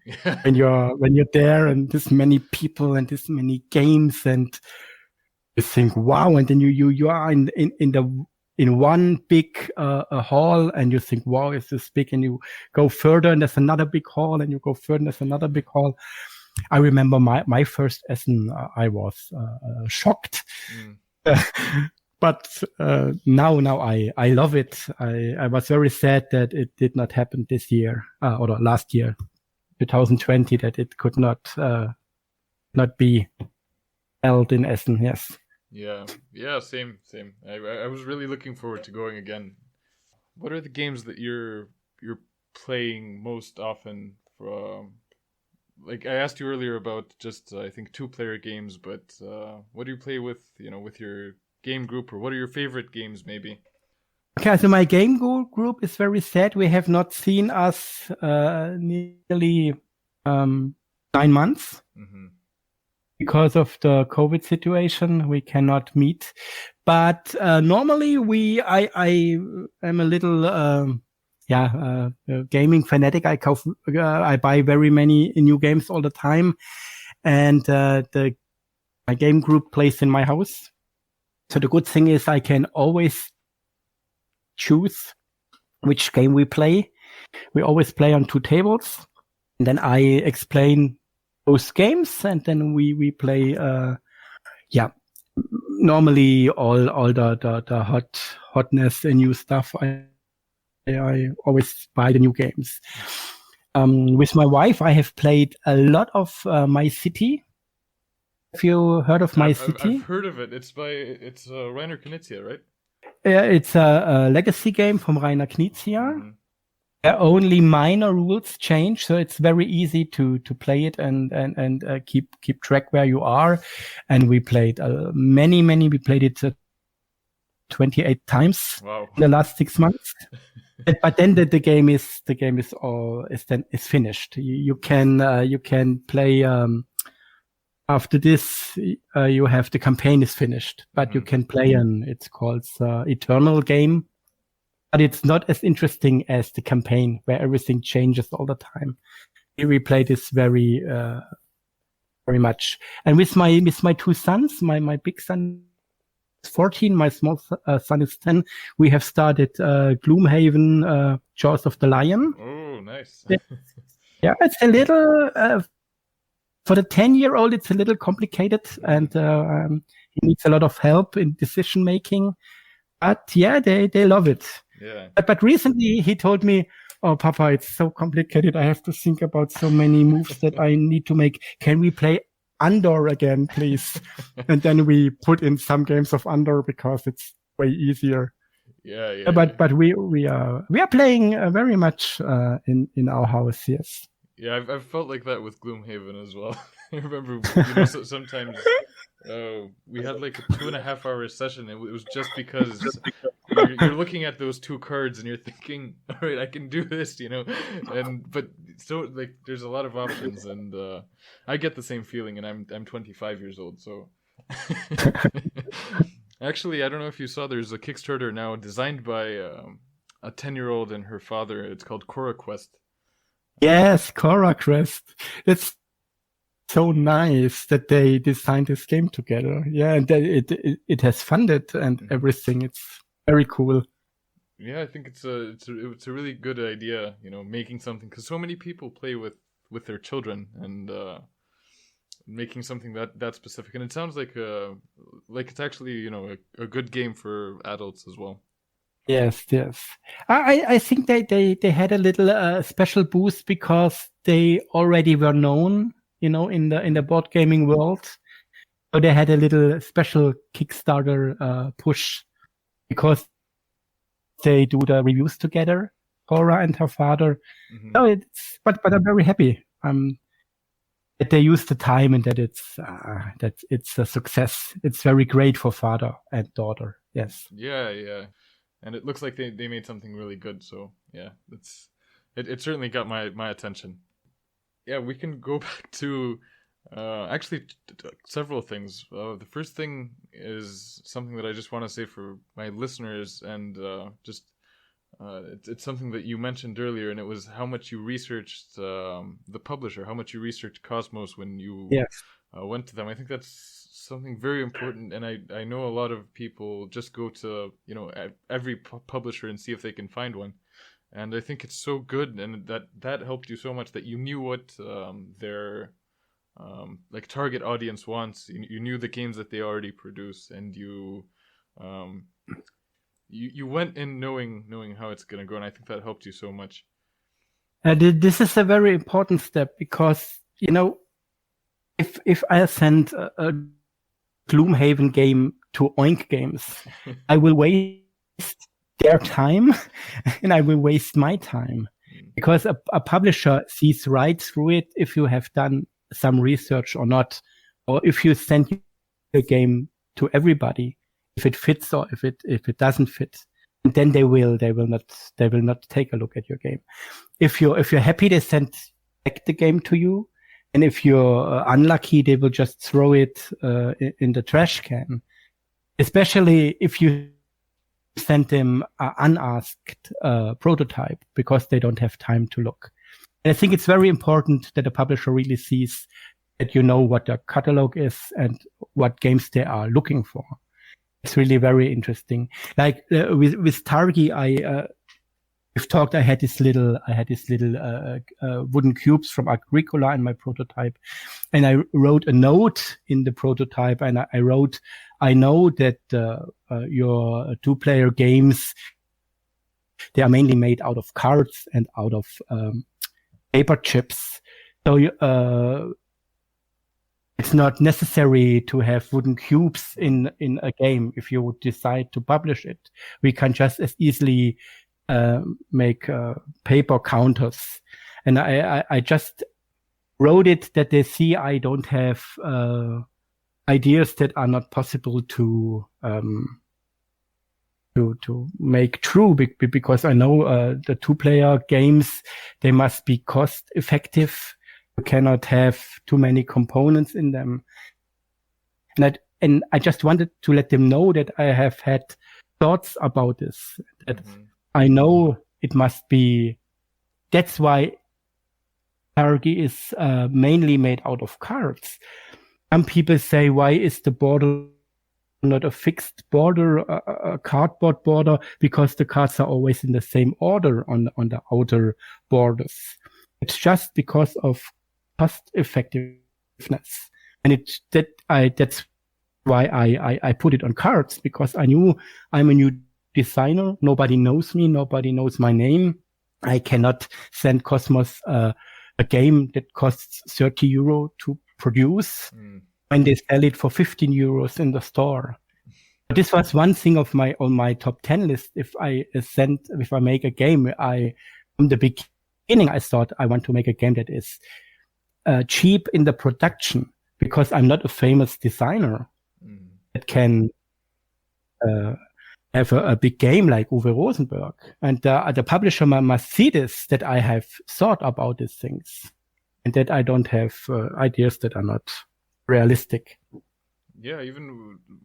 when you're there and this many people and this many games, and you think wow, and then you are in one big hall, and you think wow, is this big, and you go further and there's another big hall, and you go further and there's another big hall. I remember my first Essen, I was shocked. But now I love it. I was very sad that it did not happen this year or last year, 2020, that it could not be held in Essen. Yes. Yeah, same. I was really looking forward to going again. What are the games that you're playing most often? Like I asked you earlier about just I think 2-player games, but what do you play with with your game group, or what are your favorite games maybe? Okay, so my game group is very sad. We have not seen us nearly 9 months. Because of the COVID situation, we cannot meet. But normally I am a little gaming fanatic. I buy very many new games all the time, and my game group plays in my house. So the good thing is I can always choose which game we play. We always play on 2 tables, and then I explain those games, and then we play. Normally all the hotness and new stuff. I always buy the new games. With my wife, I have played a lot of My City. Have you heard of My City? I've heard of it. It's Rainer Knizia, right? Yeah, it's a legacy game from Rainer Knizia. Only minor rules change, so it's very easy to play it and keep track where you are. And we played many. We played it 28 times Wow. in the last 6 months. But then the game is finished. You can play after this. You have the campaign is finished, but you can play it's called Eternal game, but it's not as interesting as the campaign where everything changes all the time. We play this very much, and with my two sons, my big son is 14, my small son is 10. We have started Gloomhaven, Jaws of the Lion. Oh, nice. Yeah, it's a little for the 10-year-old. It's a little complicated, and he needs a lot of help in decision making. But yeah, they love it. Yeah. But recently he told me, "Oh, Papa, it's so complicated. I have to think about so many moves that I need to make. Can we play Andor again, please?" And then we put in some games of Andor because it's way easier. Yeah. But we are playing very much in our house. Yes. Yeah, I've felt like that with Gloomhaven as well. I remember, sometimes we had like a 2.5-hour session. It was just because you're looking at those two cards and you're thinking, all right, I can do this, but so like there's a lot of options, and I get the same feeling, and I'm 25 years old, so. Actually, I don't know if you saw, there's a Kickstarter now designed by a 10-year-old and her father. It's called Cora Quest. Yes, Cora Quest. It's so nice that they designed this game together. Yeah, and it has funded and everything. It's very cool. Yeah, I think it's a really good idea, making something, because so many people play with their children, and making something that specific. And it sounds like it's actually a good game for adults as well. Yes. I think they had a little special boost because they already were known, in the board gaming world. So they had a little special Kickstarter push because they do the reviews together, Cora and her father. Mm-hmm. So but I'm very happy that they use the time and that it's a success. It's very great for father and daughter. Yes. Yeah. And it looks like they made something really good. So yeah, it certainly got my attention. Yeah, we can go back to actually several things. The first thing is something that I just want to say for my listeners, and it's something that you mentioned earlier, and it was how much you researched the publisher, how much you researched Cosmos when you went to them. I think that's something very important, and I know a lot of people just go to every publisher and see if they can find one, and I think it's so good, and that helped you so much that you knew what their like target audience wants. You knew the games that they already produce, and you went in knowing how it's going to go, and I think that helped you so much. This is a very important step because if I send a Gloomhaven game to Oink Games, I will waste their time and I will waste my time, because a publisher sees right through it if you have done some research or not, or if you send a game to everybody, if it fits or if it doesn't fit, and then they will not take a look at your game. If you're happy, they send back the game to you. And if you're unlucky, they will just throw it in the trash can. Especially if you send them an unasked prototype, because they don't have time to look. And I think it's very important that a publisher really sees that you know what their catalog is and what games they are looking for. It's really very interesting. Like with Targi, we've talked. I had this little wooden cubes from Agricola in my prototype, and I wrote a note in the prototype, and I wrote, "I know that your 2-player games, they are mainly made out of cards and out of paper chips. So it's not necessary to have wooden cubes in a game if you would decide to publish it. We can just as easily make paper counters." And I just wrote it that they see I don't have ideas that are not possible to to make true because I know the 2-player games, they must be cost effective. You cannot have too many components in them. And I just wanted to let them know that I have had thoughts about this. That I know it must be. That's why Targi is mainly made out of cards. Some people say, why is the border not a fixed border, a cardboard border? Because the cards are always in the same order on the outer borders. It's just because of cost effectiveness, and that's why I put it on cards, because I knew I'm a new designer. Nobody knows me. Nobody knows my name. I cannot send Cosmos a game that costs 30 euro to produce when they sell it for 15 euros in the store. But this was one thing on my top 10 list. If I make a game, from the beginning, I thought I want to make a game that is cheap in the production, because I'm not a famous designer that can have a big game like Uwe Rosenberg. And the publisher must see this, that I have thought about these things, and that I don't have ideas that are not realistic. Yeah,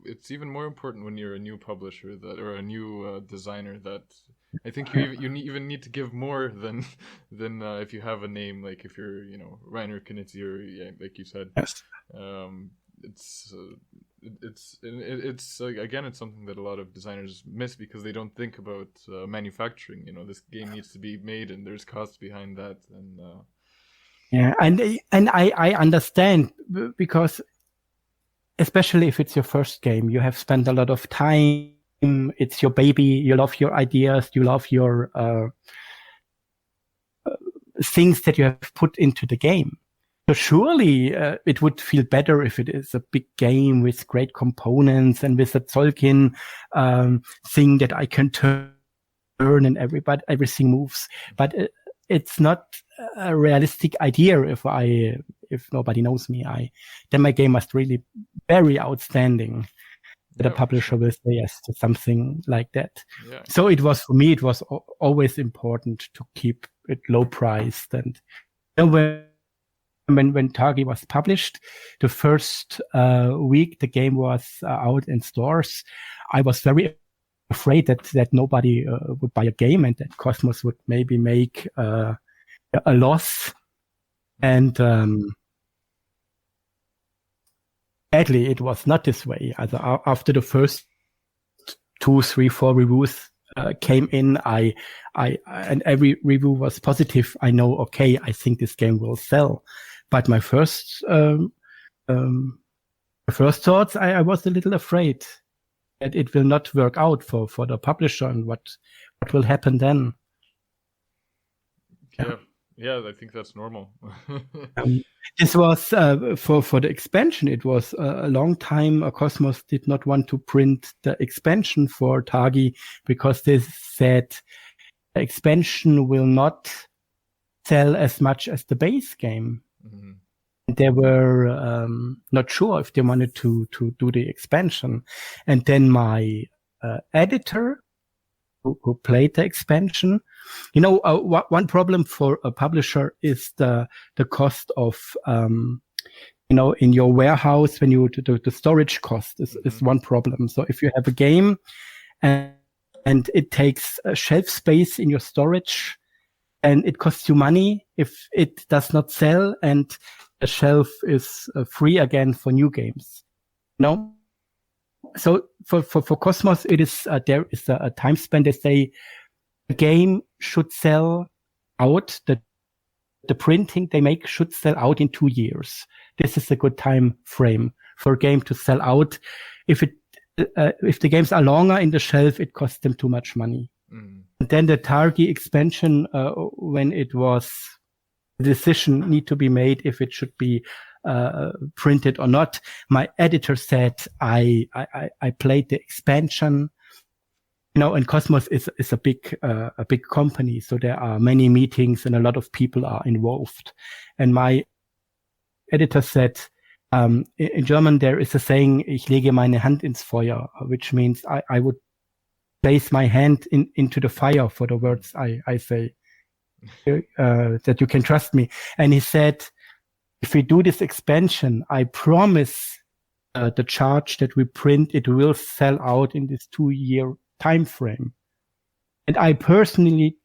it's even more important when you're a new publisher or a new designer, that I think you even need to give more than if you have a name, like if you're Reiner Knizia, or like you said. Yes. It's like, again, it's something that a lot of designers miss, because they don't think about manufacturing. This game needs to be made, and there's costs behind that. And yeah, and I understand, because especially if it's your first game, you have spent a lot of time. It's your baby. You love your ideas. You love your things that you have put into the game. So surely it would feel better if it is a big game with great components and with a Tzolk'in thing that I can turn and everything moves. But it's not a realistic idea if nobody knows me. Then my game must really be very outstanding. The publisher will say yes to something like that. Yeah. So for me, it was always important to keep it low priced. And when Targi was published, the first week the game was out in stores, I was very afraid that nobody would buy a game, and that Cosmos would maybe make a loss. And sadly, it was not this way. After the first 2, 3, 4 reviews came in, and every review was positive. I know, okay, I think this game will sell. But my first thoughts, I was a little afraid that it will not work out for the publisher, and what will happen then. Yeah, I think that's normal. This was for the expansion. It was a long time. Cosmos did not want to print the expansion for Targi, because they said the expansion will not sell as much as the base game. Mm-hmm. They were not sure if they wanted to do the expansion. And then my editor, who played the expansion, one problem for a publisher is the cost of, in your warehouse, when you do the storage cost is one problem. So if you have a game and it takes shelf space in your storage, and it costs you money if it does not sell, and the shelf is free again for new games. So for Cosmos, it is there is a time span. They say the game should sell out. The printing they make should sell out in 2 years. This is a good time frame for a game to sell out. If the games are longer in the shelf, it costs them too much money. And then the Targi expansion, when it was the decision need to be made if it should be printed or not, my editor said I played the expansion, and Cosmos is a big company, so there are many meetings and a lot of people are involved. And my editor said, in German there is a saying, ich lege meine Hand ins Feuer, which means I would place my hand into the fire for the words I say, that you can trust me. And he said, if we do this expansion, I promise the charge that we print, it will sell out in this 2-year time frame. And I personally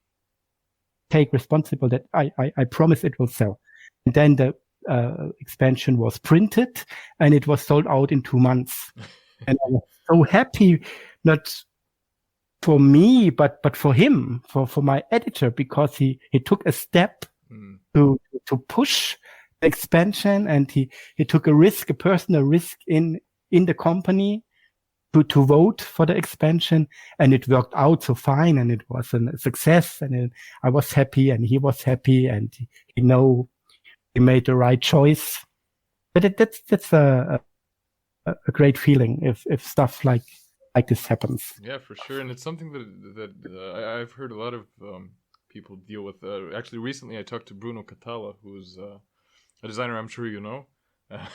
take responsible that I promise it will sell. And then the expansion was printed and it was sold out in 2 months. And I was so happy, not for me, but for him, for my editor, because he took a step to push the expansion, and he took a personal risk in the company to vote for the expansion, and it worked out so fine, and it was a success, and I was happy, and he was happy, and he made the right choice. But that's a great feeling if stuff like this happens. Yeah, for sure, and it's something that I've heard a lot of people deal with. Actually, recently I talked to Bruno Catala, who's a designer I'm sure you know.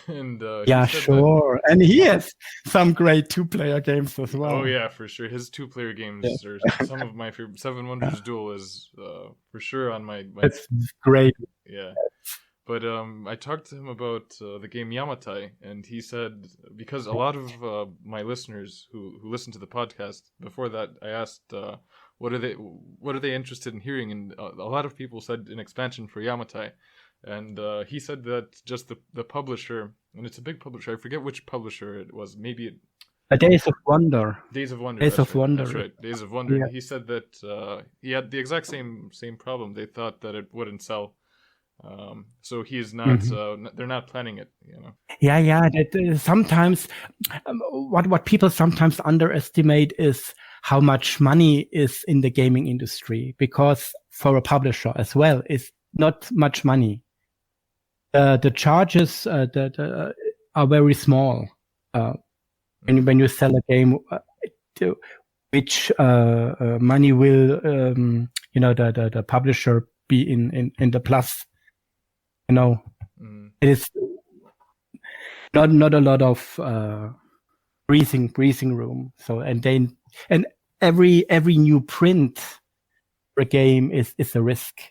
And yeah, sure, and he has some great 2-player games as well. Oh yeah, for sure. His 2-player games are some of my favorite. Seven Wonders Duel is for sure on my. It's great. Yeah, but I talked to him about the game Yamatai, and he said, because a lot of my listeners who listen to the podcast, before that I asked what are they interested in hearing, and a lot of people said an expansion for Yamatai. And he said that just the publisher, and it's a big publisher, I forget which publisher it was, maybe Days of Wonder. Days of Wonder. Days of Wonder. That's right, Days of Wonder. Yeah. He said that he had the exact same problem. They thought that it wouldn't sell. So he is not, they're not planning it, you know. Yeah. That, sometimes, what people sometimes underestimate is how much money is in the gaming industry, because for a publisher as well, it's not much money. The charges are very small when you sell a game, which money will the publisher be in the plus. You know, it is not a lot of breathing room. So and every new print for a game is a risk.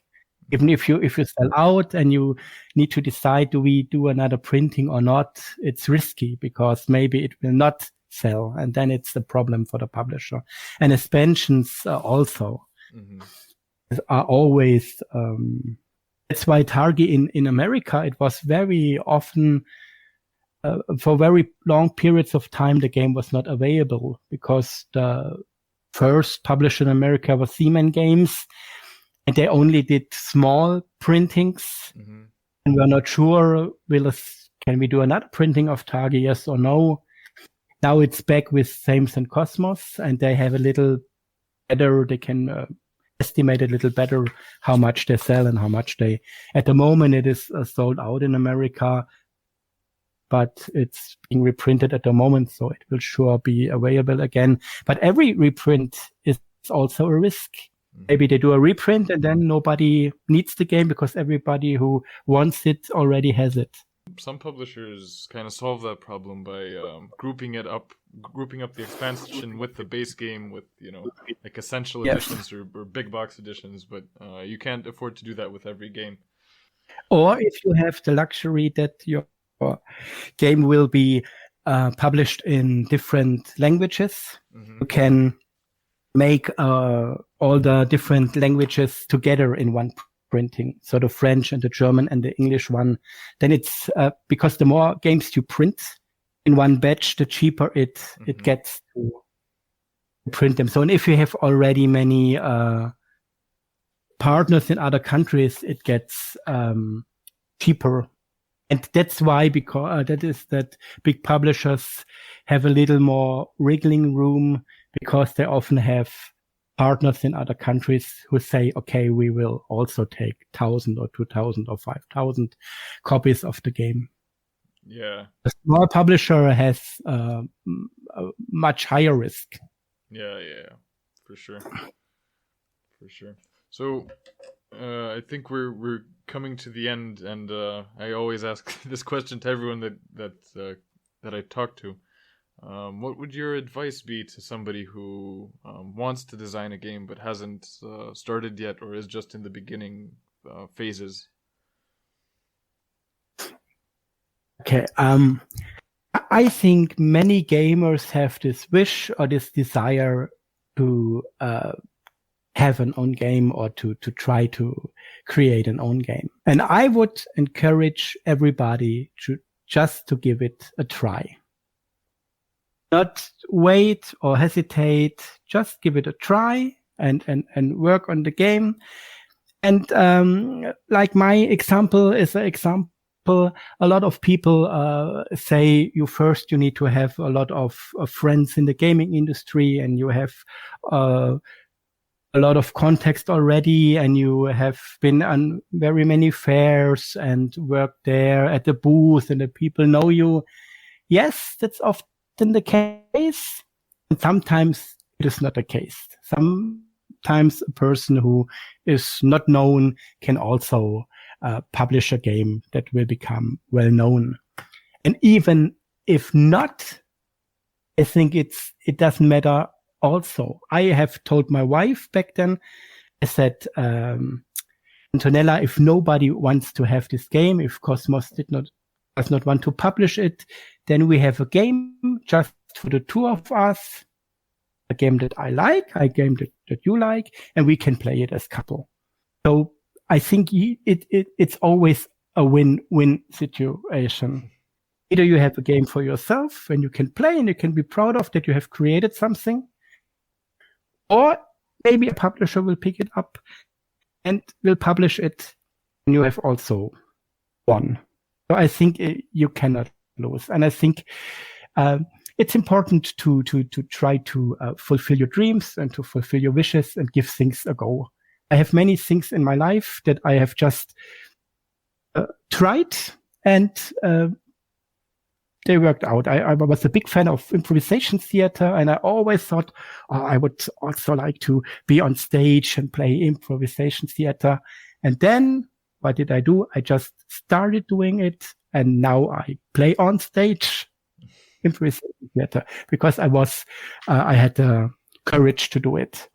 Even if you sell out and you need to decide, do we do another printing or not, it's risky because maybe it will not sell, and then it's the problem for the publisher. And expansions also are always. That's why Targi in America, it was very often for very long periods of time the game was not available, because the first publisher in America was Seaman Games. And they only did small printings, and we're not sure, can we do another printing of Targi, yes or no? Now it's back with Thames and Cosmos, and they have a little better, they can estimate a little better how much they sell and how much at the moment it is sold out in America, but it's being reprinted at the moment, so it will sure be available again. But every reprint is also a risk. Maybe they do a reprint and then nobody needs the game because everybody who wants it already has it. Some publishers kind of solve that problem by grouping up the expansion with the base game with, like essential editions or big box editions, but you can't afford to do that with every game. Or if you have the luxury that your game will be published in different languages, you can make all the different languages together in one printing. So the French and the German and the English one. Then it's because the more games you print in one batch, the cheaper it gets to print them. So, and if you have already many partners in other countries, it gets cheaper. And that's why, because that big publishers have a little more wriggling room, because they often have partners in other countries who say, okay, we will also take 1,000 or 2,000 or 5,000 copies of the game. Yeah. A small publisher has a much higher risk. Yeah, for sure. So I think we're coming to the end, and I always ask this question to everyone that I talk to. What would your advice be to somebody who wants to design a game but hasn't started yet or is just in the beginning phases? Okay. I think many gamers have this wish or this desire to have an own game or to try to create an own game. And I would encourage everybody to give it a try. Not wait or hesitate, just give it a try and work on the game. And like my example is an example. A lot of people say you need to have a lot of friends in the gaming industry, and you have a lot of context already, and you have been on very many fairs and worked there at the booth, and the people know you. Yes, that's often the case, and sometimes it is not the case. Sometimes a person who is not known can also publish a game that will become well known. And even if not, I think it doesn't matter also. I have told my wife back then, I said, Antonella, if nobody wants to have this game, if Cosmos does not want to publish it, then we have a game just for the two of us, a game that I like, a game that you like, and we can play it as couple. So I think it's always a win-win situation. Either you have a game for yourself and you can play and you can be proud of that you have created something, or maybe a publisher will pick it up and will publish it, and you have also won. So I think you cannot lose. And I think it's important to try to fulfill your dreams and to fulfill your wishes and give things a go. I have many things in my life that I have just tried, and they worked out. I was a big fan of improvisation theater, and I always thought, I would also like to be on stage and play improvisation theater. And then what did I do? I just started doing it, and now I play on stage improvisation theater because I had the courage to do it.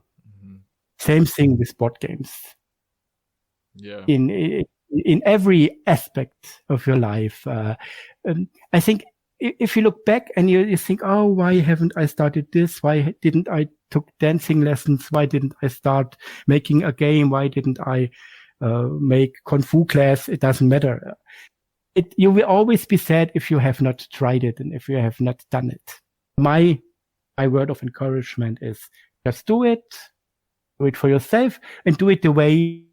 Same thing with board games. Yeah. In every aspect of your life. I think if you look back and you think, oh, why haven't I started this? Why didn't I took dancing lessons? Why didn't I start making a game? Why didn't I make Kung Fu class? It doesn't matter. You will always be sad if you have not tried it and if you have not done it. My word of encouragement is just do it. Do it for yourself and do it the way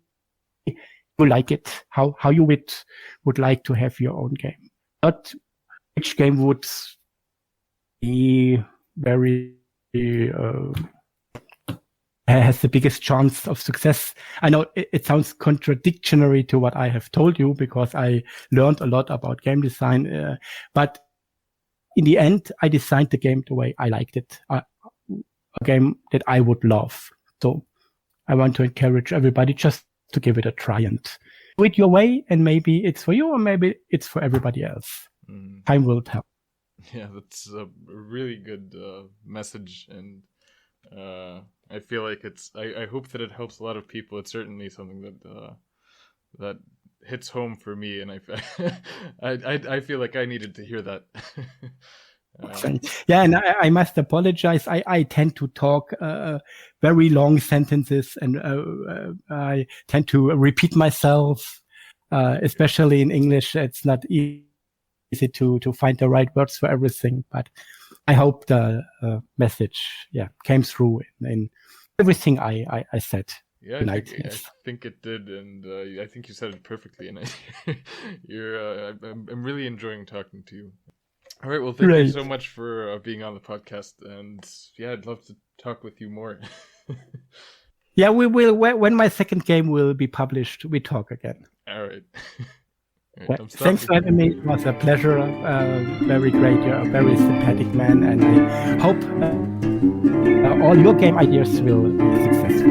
you like it, how you would like to have your own game. Not which game would be very has the biggest chance of success. I know it sounds contradictory to what I have told you because I learned a lot about game design, but in the end, I designed the game the way I liked it, a game that I would love. So I want to encourage everybody just to give it a try and do it your way, and maybe it's for you or maybe it's for everybody else. Time will tell. Yeah, that's a really good message, and I feel like I hope that it helps a lot of people. It's certainly something that hits home for me, and I feel like I needed to hear that. Yeah, and I must apologize. I tend to talk very long sentences, and I tend to repeat myself, especially in English. It's not easy to find the right words for everything, but I hope the message came through in everything I said. Yeah, I think it did, and I think you said it perfectly. And I'm really enjoying talking to you. All right, well, thank you so much for being on the podcast, and I'd love to talk with you more. Yeah, we will. When my second game will be published, we talk again. All right. Thanks for having me. It was a pleasure. Very great. You're a very sympathetic man, and I hope all your game ideas will be successful.